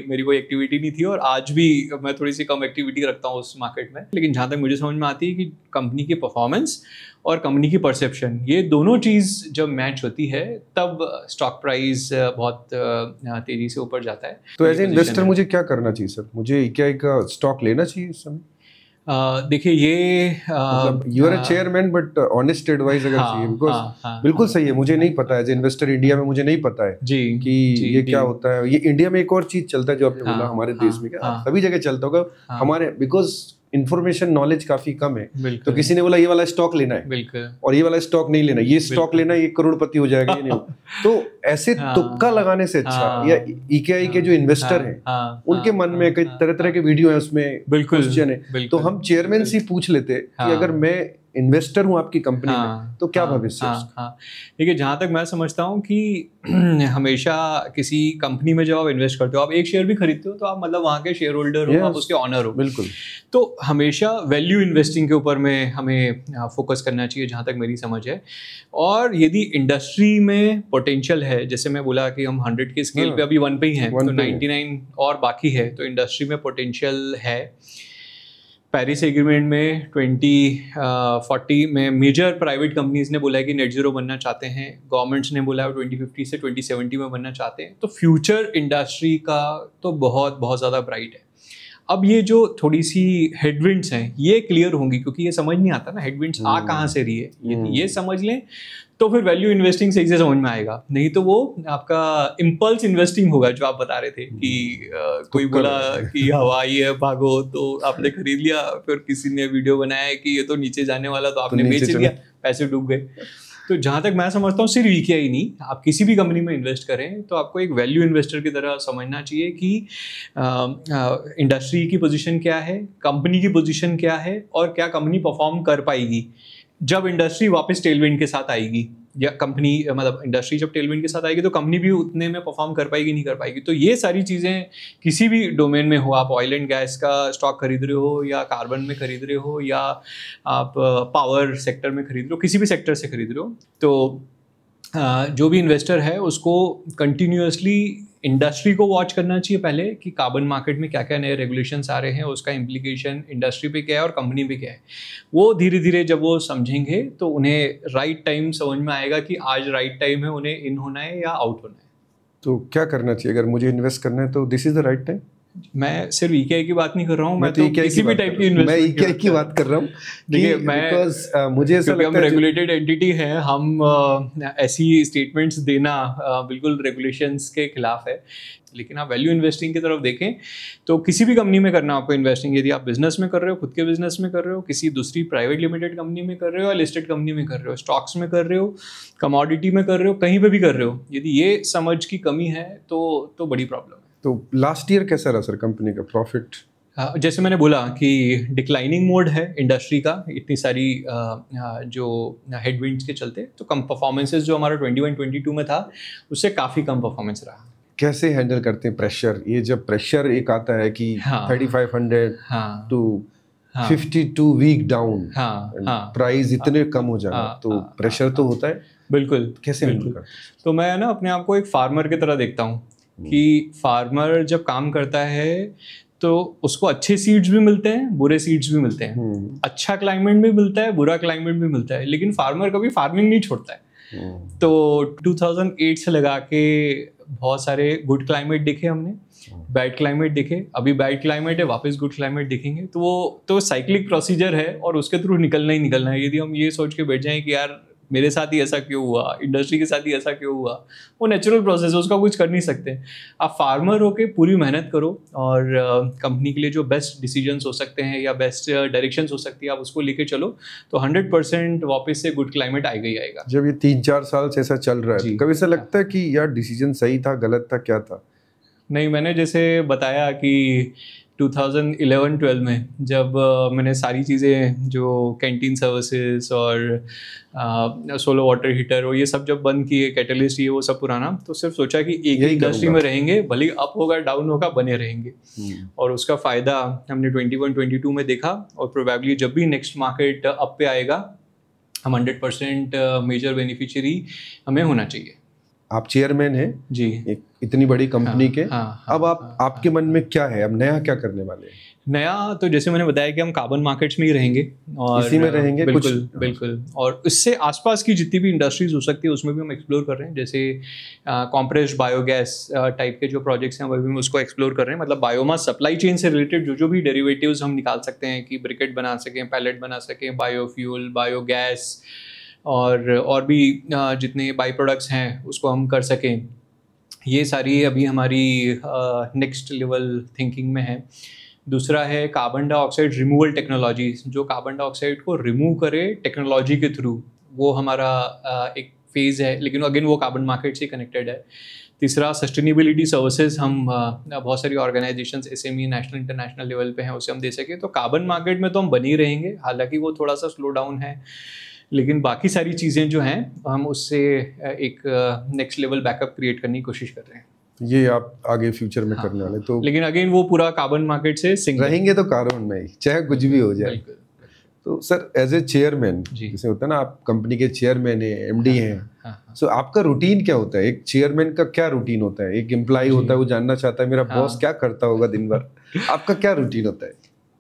मेरी कोई एक्टिविटी नहीं थी, और आज भी मैं थोड़ी सी कम एक्टिविटी रखता हूँ उस मार्केट में। लेकिन जहाँ तक मुझे समझ में आती है कि कंपनी की परफॉर्मेंस और कंपनी की परसेप्शन, ये दोनों चीज़ जब मैच होती है तब स्टॉक प्राइस बहुत तेज़ी से ऊपर जाता है। तो एज ए इन्वेस्टर मुझे क्या करना चाहिए सर? मुझे EKI का स्टॉक लेना चाहिए इस समय? देखिए ये you are a chairman, but honest advice अगर चाहिए, बिकॉज बिल्कुल सही है, मुझे नहीं पता है एज इन्वेस्टर इंडिया में, मुझे नहीं पता है जी कि ये क्या होता है। ये इंडिया में एक और चीज चलता है जो आपने बोला, हमारे देश में क्या सभी जगह चलता होगा, हमारे बिकॉज इन्फॉर्मेशन नॉलेज काफी कम है। तो किसी ने बोला ये वाला स्टॉक लेना है और ये वाला स्टॉक नहीं लेना, ये स्टॉक लेना है, ये करोड़पति हो जाएगा, ये नहीं। तो ऐसे तुक्का लगाने से अच्छा, या EKI के जो इन्वेस्टर हैं उनके मन में कई तरह तरह के वीडियो है, उसमें क्वेश्चन है, तो हम चेयरमैन से पूछ लेते कि अगर मैं इन्वेस्टर हूँ आपकी कंपनी में, तो क्या भविष्य है उसका? हाँ, देखिए जहाँ तक मैं समझता हूँ कि हमेशा किसी कंपनी में जब आप इन्वेस्ट करते हो, आप एक शेयर भी खरीदते हो तो आप मतलब वहाँ के शेयर होल्डर हो, आप उसके ऑनर हो। बिल्कुल। तो हमेशा वैल्यू इन्वेस्टिंग के ऊपर में हमें फोकस करना चाहिए, जहाँ तक मेरी समझ है। और यदि इंडस्ट्री में पोटेंशियल है, जैसे मैं बोला कि हम 100 के स्केल पे अभी 1 पे ही हैं, तो 99 और बाकी है, तो इंडस्ट्री में पोटेंशियल है। पेरिस एग्रीमेंट में 2040 में मेजर प्राइवेट कंपनीज ने बोला है कि नेट जीरो बनना चाहते हैं, गवर्नमेंट्स ने बोला है 2050 से 2070 में बनना चाहते हैं। तो फ्यूचर इंडस्ट्री का तो बहुत बहुत ज़्यादा ब्राइट है। अब ये जो थोड़ी सी हेडविंड्स हैं ये क्लियर होंगी, क्योंकि ये समझ नहीं आता ना हेडविंड्स आ कहाँ से रही है। यदि ये समझ लें तो फिर वैल्यू इन्वेस्टिंग सही से समझ में आएगा, नहीं तो वो आपका इम्पल्स इन्वेस्टिंग होगा जो आप बता रहे थे कि कोई बोला कि हवा आई है भागो, तो आपने खरीद लिया, फिर किसी ने वीडियो बनाया कि ये तो नीचे जाने वाला, तो आपने बेच दिया, पैसे डूब गए। तो जहाँ तक मैं समझता हूँ सिर्फ ईकेआई ही नहीं, आप किसी भी कंपनी में इन्वेस्ट करें तो आपको एक वैल्यू इन्वेस्टर की तरह समझना चाहिए कि इंडस्ट्री की पोजीशन क्या है, कंपनी की पोजीशन क्या है, और क्या कंपनी परफॉर्म कर पाएगी जब इंडस्ट्री वापस टेलविंड के साथ आएगी, या कंपनी मतलब इंडस्ट्री जब टेलविंड के साथ आएगी तो कंपनी भी उतने में परफॉर्म कर पाएगी नहीं कर पाएगी। तो ये सारी चीज़ें किसी भी डोमेन में हो, आप ऑयल एंड गैस का स्टॉक खरीद रहे हो, या कार्बन में खरीद रहे हो, या आप पावर सेक्टर में खरीद रहे हो, किसी भी सेक्टर से खरीद रहे हो, तो जो भी इन्वेस्टर है उसको कंटिन्यूअसली इंडस्ट्री को वॉच करना चाहिए पहले कि कार्बन मार्केट में क्या क्या नए रेगुलेशंस आ रहे हैं, उसका इम्प्लीकेशन इंडस्ट्री पे क्या है और कंपनी पे क्या है। वो धीरे धीरे जब वो समझेंगे तो उन्हें राइट टाइम समझ में आएगा कि आज राइट टाइम है उन्हें इन होना है या आउट होना है। तो क्या करना चाहिए अगर मुझे इन्वेस्ट करना है, तो this is the right time? मैं सिर्फ ईकेआई की बात नहीं कर रहा हूँ, मैं तो किसी भी टाइप की इन्वेस्टमेंट, मैं ईकेआई की बात कर रहा हूँ। देखिए मैं मुझे ऐसा लगता है हम रेगुलेटेड एंटिटी है, हम ऐसी स्टेटमेंट्स देना बिल्कुल रेगुलेशंस के खिलाफ है। लेकिन आप वैल्यू इन्वेस्टिंग की तरफ देखें तो किसी भी कंपनी में करना आपको इन्वेस्टिंग, यदि आप बिजनेस में कर रहे हो, खुद के बिजनेस में कर रहे हो, किसी दूसरी प्राइवेट लिमिटेड कंपनी में कर रहे हो, या लिस्टेड कंपनी में कर रहे हो, स्टॉक्स में कर रहे हो, कमोडिटी में कर रहे हो, कहीं पे भी कर रहे हो, यदि ये समझ की कमी है तो बड़ी प्रॉब्लम है। तो लास्ट ईयर कैसा रहा सर कंपनी का प्रॉफिट? जैसे मैंने बोला कि डिक्लाइनिंग मोड है इंडस्ट्री का, इतनी सारी जो हेडविंड्स के चलते, तो कम परफॉर्मेंसेस जो हमारा 21-22 में था उससे काफ़ी कम परफॉर्मेंस रहा। कैसे हैंडल करते हैं प्रेशर? ये जब प्रेशर एक आता है कि 3500 टू 52 वीक डाउन, प्राइस इतने कम हो जाना, तो प्रेशर तो होता है। बिल्कुल, कैसे हैंडल करते हैं? तो मैं ना अपने आप को एक फार्मर की तरह देखता हूँ कि फार्मर जब काम करता है तो उसको अच्छे सीड्स भी मिलते हैं, बुरे सीड्स भी मिलते हैं, अच्छा क्लाइमेट भी मिलता है, बुरा क्लाइमेट भी मिलता है, लेकिन फार्मर कभी फार्मिंग नहीं छोड़ता है। तो 2008 से लगा के बहुत सारे गुड क्लाइमेट देखे हमने, बैड क्लाइमेट देखे, अभी बैड क्लाइमेट है, वापस गुड क्लाइमेट देखेंगे, तो वो तो साइक्लिक प्रोसीजर है और उसके थ्रू निकलना ही निकलना है। यदि हम ये सोच के बैठ जाएं कि यार मेरे साथ ही ऐसा क्यों हुआ, इंडस्ट्री के साथ ही ऐसा क्यों हुआ, वो नेचुरल प्रोसेस है, उसका कुछ कर नहीं सकते। आप फार्मर होके पूरी मेहनत करो और कंपनी के लिए जो बेस्ट डिसीजंस हो सकते हैं या बेस्ट डायरेक्शंस हो सकती है आप उसको लेके चलो, तो 100% वापस से गुड क्लाइमेट आएगा ही आएगा। जब ये 3-4 साल से ऐसा चल रहा है, कभी ऐसा लगता है कि यार डिसीजन सही था, गलत था, क्या था? नहीं, मैंने जैसे बताया कि 2011-12 में जब मैंने सारी चीज़ें जो कैंटीन सर्विसेज और सोलो वाटर हीटर और ये सब जब बंद किए, कैटलिस्ट ये वो सब पुराना, तो सिर्फ सोचा कि एक ही इंडस्ट्री में रहेंगे, भले अप होगा डाउन होगा बने रहेंगे। और उसका फ़ायदा हमने 21-22 में देखा, और प्रोबेबली जब भी नेक्स्ट मार्केट अप पे आएगा हम 100% मेजर बेनिफिशियरी हमें होना चाहिए। आप चेयरमैन हैं जी एक इतनी बड़ी कंपनी के। अब आपके मन में क्या है, अब नया क्या करने वाले हैं? नया तो जैसे मैंने बताया कि हम कार्बन मार्केट्स में ही रहेंगे और इसी में रहेंगे। बिल्कुल। और इससे आसपास की जितनी भी इंडस्ट्रीज हो सकती है उसमें भी हम एक्सप्लोर कर रहे हैं। जैसे कॉम्प्रेस्ड बायोगैस टाइप के जो प्रोजेक्ट्स हैं वही हम उसको एक्सप्लोर कर रहे हैं। मतलब बायोमास सप्लाई चेन से रिलेटेड जो भी डेरिवेटिव्स हम निकाल सकते हैं कि ब्रिकेट बना सकें, पैलेट बना सकें, बायोफ्यूल, बायोगैस और भी जितने बाई प्रोडक्ट्स हैं उसको हम कर सकें, ये सारी अभी हमारी नेक्स्ट लेवल थिंकिंग में है। दूसरा है कार्बन डाइऑक्साइड रिमूवल टेक्नोलॉजी, जो कार्बन डाइऑक्साइड को रिमूव करे टेक्नोलॉजी के थ्रू, वो हमारा एक फेज है, लेकिन अगेन वो कार्बन मार्केट से कनेक्टेड है। तीसरा सस्टेनेबिलिटी सर्विसेज हम बहुत सारी organisations SME national international level पे हैं, उसे हम दे सकें। तो कार्बन मार्केट में तो हम बनी रहेंगे, हालांकि वो थोड़ा सा स्लो डाउन है, लेकिन बाकी सारी चीज़ें जो हैं हम उससे एक नेक्स्ट लेवल बैकअप क्रिएट करने की कोशिश कर रहे हैं। ये आप आगे फ्यूचर में करने वाले तो, लेकिन अगेन वो पूरा कार्बन मार्केट से सिंक रहेंगे तो कार्बन में ही, चाहे कुछ भी हो जाए। बिल्कुल। तो सर एज ए चेयरमैन, जैसे होता है ना, आप कंपनी के चेयरमैन है, MD हैं, सो आपका रूटीन क्या होता है? एक चेयरमैन का क्या रूटीन होता है? एक एम्प्लॉय होता है, वो जानना चाहता है मेरा बॉस क्या करता होगा दिन भर, आपका क्या रूटीन होता है?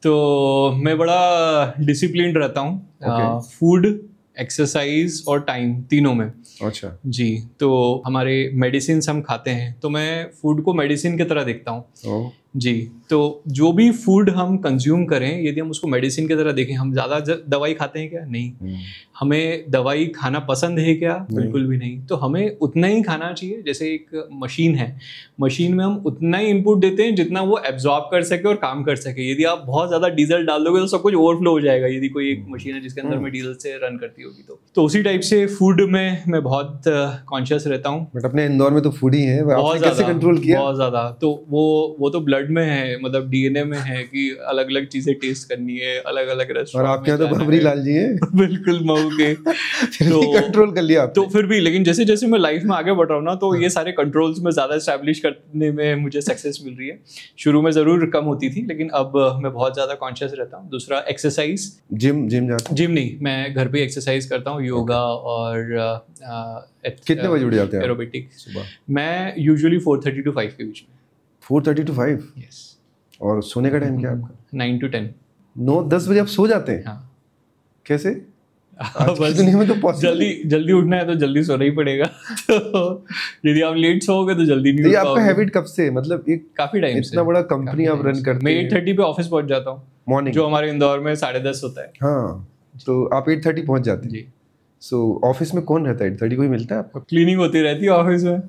तो मैं बड़ा डिसिप्लिन्ड रहता हूँ, फूड, एक्सरसाइज और टाइम तीनों में। अच्छा जी। तो हमारे मेडिसिन हम खाते हैं, तो मैं फूड को मेडिसिन की तरह देखता हूँ। जी। तो जो भी फूड हम कंज्यूम करें, यदि हम उसको मेडिसिन की तरह देखें, हम ज़्यादा दवाई खाते हैं क्या? नहीं। हमें दवाई खाना पसंद है क्या? बिल्कुल भी नहीं। तो हमें उतना ही खाना चाहिए, जैसे एक मशीन है, मशीन में हम उतना ही इनपुट देते हैं जितना वो एब्जॉर्ब कर सके और काम कर सके। यदि आप बहुत ज़्यादा डीजल डाल दोगे तो सब कुछ ओवरफ्लो हो जाएगा, यदि कोई एक मशीन है जिसके अंदर में डीजल से रन करती होगी तो उसी टाइप से फूड में मैं बहुत कॉन्शियस रहता हूँ। बट अपने इंदौर में तो फूड ही है, बहुत कैसे कंट्रोल किया? बहुत ज़्यादा। तो वो तो ब्लड में है, मतलब DNA में है कि अलग अलग चीजें टेस्ट करनी है, अलग अलग रेस्टोरेंट। और आपके यहाँ तो भंवरी लाल जी हैं। बिल्कुल मऊ के। तो कंट्रोल कर लिया आपने। तो फिर भी, लेकिन जैसे जैसे मैं लाइफ में आगे बढ़ रहा हूँ ना, तो ये सारे कंट्रोल्स में ज्यादा एस्टैब्लिश करने में मुझे सक्सेस मिल रही है। शुरू में जरूर कम होती थी, लेकिन अब मैं बहुत ज्यादा कॉन्शियस रहता हूँ। दूसरा एक्सरसाइज, जिम जाता हूँ? जिम नहीं, मैं घर पे एक्सरसाइज करता हूँ, योगा और कितने बजे उठ जाते हैं? एरोबिटिक सुबह मैं यूजुअली 4:30 to 5 के बीच में। 4:30 to 5? यस। और सोने का टाइम क्या आपका? 9 to 10। 9-10 बजे आप सो जाते हैं? हाँ। कैसे? बस दुनिया में तो जल्दी उठना है तो जल्दी सोना ही पड़ेगा। तो यदि आप लेट सोओगे तो जल्दी नहीं उठ पाओगे। आपका हैबिट कब से, मतलब एक काफी टाइम से, इतना बड़ा कंपनी आप रन करते हैं? मैं 8:30 पे ऑफिस पहुंच जाता हूँ मॉर्निंग, जो हमारे इंदौर में 10:30 होता है। हाँ, तो आप 8:30 पहुंच जाते हैं? जी। सो ऑफिस में कौन रहता है 8:30? कोई मिलता है आपको? क्लीनिंग होती रहती है ऑफिस में।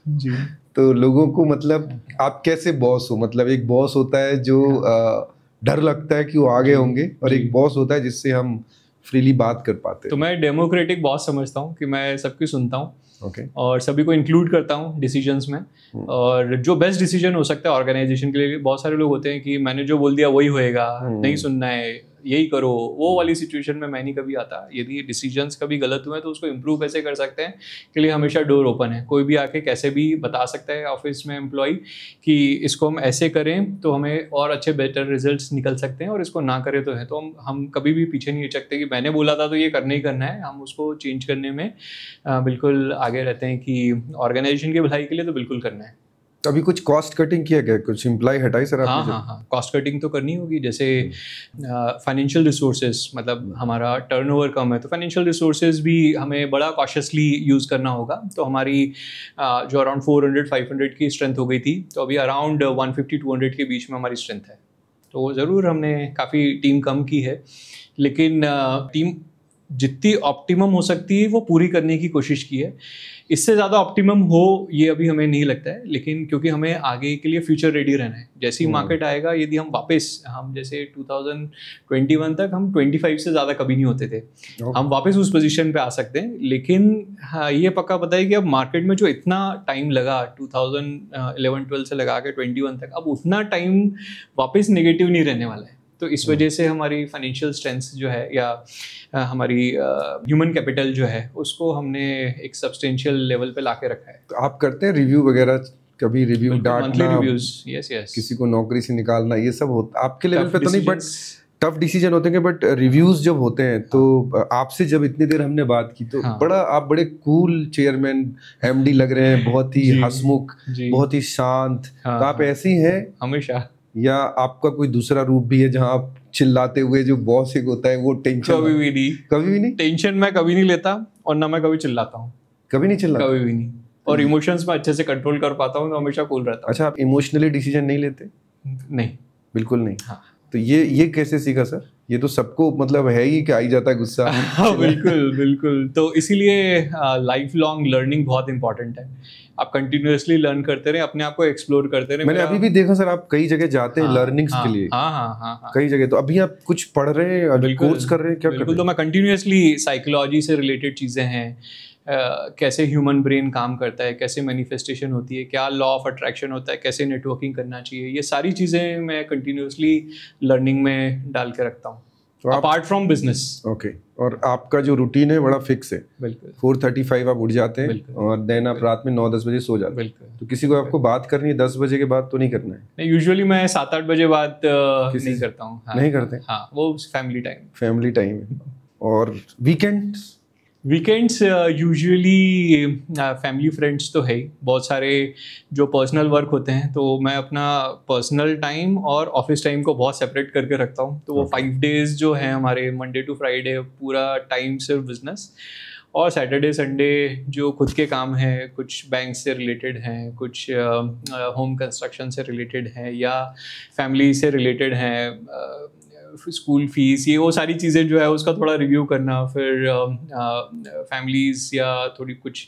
जी। तो लोगों को, मतलब आप कैसे बॉस हो? मतलब एक बॉस होता है जो डर लगता है कि वो आगे होंगे, और एक बॉस होता है जिससे हम फ्रीली बात कर पाते हैं। तो मैं डेमोक्रेटिक बॉस समझता हूँ कि मैं सबकी सुनता हूँ, और सभी को इंक्लूड करता हूँ डिसीजंस में, और जो बेस्ट डिसीजन हो सकता है ऑर्गेनाइजेशन के लिए। बहुत सारे लोग होते हैं कि मैंने जो बोल दिया वही होएगा, नहीं सुनना है, यही करो, वो वाली सिचुएशन में मैं नहीं कभी आता। यदि डिसीजंस कभी गलत हुए तो उसको इम्प्रूव कैसे कर सकते हैं के लिए हमेशा डोर ओपन है। कोई भी आके कैसे भी बता सकता है ऑफिस में एम्प्लॉय कि इसको हम ऐसे करें तो हमें और अच्छे बेटर रिजल्ट्स निकल सकते हैं, और इसको ना करें तो है। तो हम कभी भी पीछे नहीं हटते कि मैंने बोला था तो ये करना ही करना है। हम उसको चेंज करने में बिल्कुल आगे रहते हैं कि ऑर्गेनाइजेशन की भलाई के लिए तो बिल्कुल करना है। तो अभी कुछ कॉस्ट कटिंग किया गया, कुछ एम्प्लॉय हटाई सर आपने? हाँ, कॉस्ट कटिंग तो करनी होगी। जैसे फाइनेंशियल रिसोर्सेज, मतलब हमारा टर्नओवर कम है तो फाइनेंशियल रिसोर्सेज भी हमें बड़ा कॉशियसली यूज़ करना होगा। तो हमारी जो अराउंड 400-500 की स्ट्रेंथ हो गई थी, तो अभी अराउंड 150-200 के बीच में हमारी स्ट्रेंथ है। तो ज़रूर हमने काफ़ी टीम कम की है, लेकिन टीम जितनी ऑप्टिमम हो सकती है वो पूरी करने की कोशिश की है। इससे ज़्यादा ऑप्टिमम हो ये अभी हमें नहीं लगता है, लेकिन क्योंकि हमें आगे के लिए फ्यूचर रेडी रहना है। जैसे ही मार्केट आएगा, यदि हम जैसे 2021 तक हम 25 से ज़्यादा कभी नहीं होते थे, हम वापस उस पोजीशन पे आ सकते हैं। लेकिन हाँ, ये पक्का पता है कि अब मार्केट में जो इतना टाइम लगा 2011-12 से लगा के 21 तक, अब उतना टाइम वापस नेगेटिव नहीं रहने वाला है। तो इस वजह से हमारी फाइनेंशियल स्ट्रेंथ जो है, या हमारी ह्यूमन कैपिटल जो है, उसको हमने एक सब्सटेंशियल लेवल पे लाके रखा है। तो आप करते हैं रिव्यू वगैरह? कभी रिव्यू, डांटना, रिव्यूज, यस, किसी को नौकरी से निकालना, ये सब होता आपके लेवल पे तो नहीं, बट टफ डिसीजन होते हैं। बट रिव्यूज जब होते हैं तो आपसे जब इतनी देर हमने बात की तो आप बड़े कूल चेयरमैन MD लग रहे हैं, बहुत ही हंसमुख, बहुत ही शांत। तो आप ऐसे ही हैं हमेशा, या आपका कोई दूसरा रूप भी है जहाँ आप चिल्लाते हुए, जो बॉस एक होता है वो टेंशन? कभी भी नहीं टेंशन मैं कभी नहीं लेता, और ना मैं कभी चिल्लाता हूँ। कभी नहीं चिल्लाता? कभी भी नहीं। और इमोशंस में अच्छे से कंट्रोल कर पाता हूँ, तो हमेशा कूल रहता हूँ। अच्छा, आप इमोशनली डिसीजन नहीं लेते? नहीं, बिल्कुल नहीं। हाँ। तो ये कैसे सीखा सर? ये तो सबको मतलब है ही कि आ ही जाता है गुस्सा। हाँ, बिल्कुल। तो इसीलिए लाइफ लॉन्ग लर्निंग बहुत इंपॉर्टेंट है। आप कंटिन्यूअसली लर्न करते रहे, अपने आप को एक्सप्लोर करते रहे। मैंने अभी भी देखा सर, आप कई जगह जाते हैं लर्निंग्स के लिए। हाँ, कई जगह। तो अभी आप कुछ पढ़ रहे हैं, कोर्स कर रहे हैं, क्या कर रहे हैं? तो मैं कंटिन्यूअसली साइकोलॉजी से रिलेटेड चीज़ें हैं, कैसे ह्यूमन ब्रेन काम करता है, कैसे मैनिफेस्टेशन होती है, क्या लॉ ऑफ अट्रैक्शन होता है, कैसे नेटवर्किंग करना चाहिए, ये सारी चीज़ें मैं कंटिन्यूसली लर्निंग में डाल के रखता हूँ अपार्ट फ्रॉम बिजनेस। ओके, और आपका जो रूटीन है बड़ा फिक्स है। बिल्कुल 4:35 आप उठ जाते हैं और देन आप रात में 9-10 बजे सो जाते हैं। बिल्कुल। तो किसी को आपको बात करनी है 10 बजे के बाद तो नहीं करना है? नहीं, यूजुअली मैं 7-8 बजे बाद नहीं करता हूँ। हाँ, नहीं करते? हाँ, वो फैमिली टाइम है। और वीकेंड्स यूजुअली फैमिली फ्रेंड्स तो है ही, बहुत सारे जो पर्सनल वर्क होते हैं, तो मैं अपना पर्सनल टाइम और ऑफिस टाइम को बहुत सेपरेट करके रखता हूँ। तो वो 5 डेज जो है हमारे, मंडे टू फ्राइडे पूरा टाइम सिर्फ बिजनेस, और सैटरडे संडे जो खुद के काम हैं, कुछ बैंक से रिलेटेड हैं, कुछ होम कंस्ट्रक्शन से रिलेटेड हैं, या फैमिली से रिलेटेड हैं, स्कूल फीस, ये वो सारी चीज़ें जो है उसका थोड़ा रिव्यू करना, फिर फैमिलीज़ या थोड़ी कुछ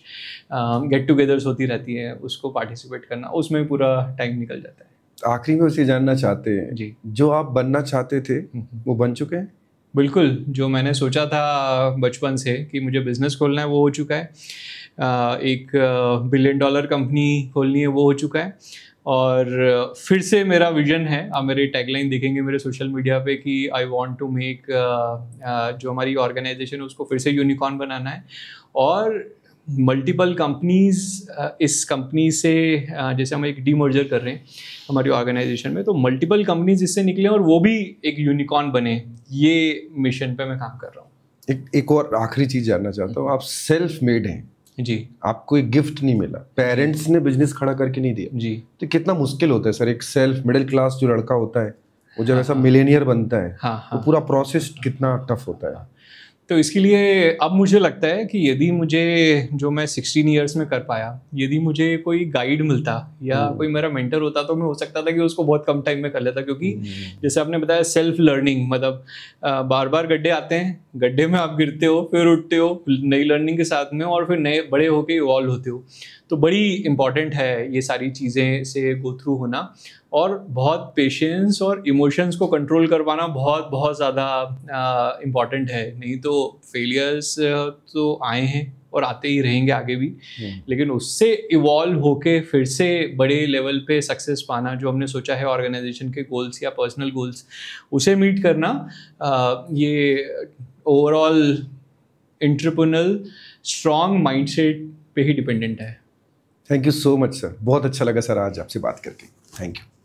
गेट टुगेदर्स होती रहती हैं, उसको पार्टिसिपेट करना, उसमें पूरा टाइम निकल जाता है। आखिरी में उसे जानना चाहते हैं जी, जो आप बनना चाहते थे वो बन चुके हैं? बिल्कुल, जो मैंने सोचा था बचपन से कि मुझे बिज़नेस खोलना है वो हो चुका है। एक $1 बिलियन कंपनी खोलनी है वो हो चुका है। और फिर से मेरा विजन है, आप मेरे टैगलाइन देखेंगे मेरे सोशल मीडिया पे कि आई वांट टू मेक, जो हमारी ऑर्गेनाइजेशन है उसको फिर से यूनिकॉर्न बनाना है, और मल्टीपल कंपनीज इस कंपनी से, जैसे हम एक डीमर्जर कर रहे हैं हमारी ऑर्गेनाइजेशन में, तो मल्टीपल कंपनीज इससे निकले और वो भी एक यूनिकॉर्न बने, ये मिशन पे मैं काम कर रहा हूँ। एक और आखिरी चीज़ जानना चाहता हूँ, आप सेल्फ मेड हैं जी, आपको एक गिफ्ट नहीं मिला, पेरेंट्स ने बिजनेस खड़ा करके नहीं दिया जी, तो कितना मुश्किल होता है सर, एक सेल्फ मिडिल क्लास जो लड़का होता है वो जब ऐसा मिलेनियर बनता है, वो पूरा प्रोसेस कितना टफ होता है? तो इसके लिए अब मुझे लगता है कि यदि मुझे, जो मैं 16 ईयर्स में कर पाया, यदि मुझे कोई गाइड मिलता या कोई मेरा मेंटर होता, तो मैं हो सकता था कि उसको बहुत कम टाइम में कर लेता, क्योंकि जैसे आपने बताया सेल्फ लर्निंग, मतलब बार बार गड्ढे आते हैं, गड्ढे में आप गिरते हो, फिर उठते हो नई लर्निंग के साथ में, और फिर नए बड़े होके इवॉल्व होते हो। तो बड़ी इंपॉर्टेंट है ये सारी चीज़ें से गो थ्रू होना, और बहुत पेशेंस और इमोशंस को कंट्रोल कर पाना बहुत ज़्यादा इम्पॉर्टेंट है। नहीं तो फेलियर्स तो आए हैं और आते ही रहेंगे आगे भी, लेकिन उससे इवॉल्व होके फिर से बड़े लेवल पे सक्सेस पाना, जो हमने सोचा है ऑर्गेनाइजेशन के गोल्स या पर्सनल गोल्स, उसे मीट करना, ये ओवरऑल एंटरप्रेन्योरल स्ट्रॉन्ग माइंडसेट पे ही डिपेंडेंट है। Thank you so much sir, बहुत अच्छा लगा सर आज आपसे बात करके। Thank you.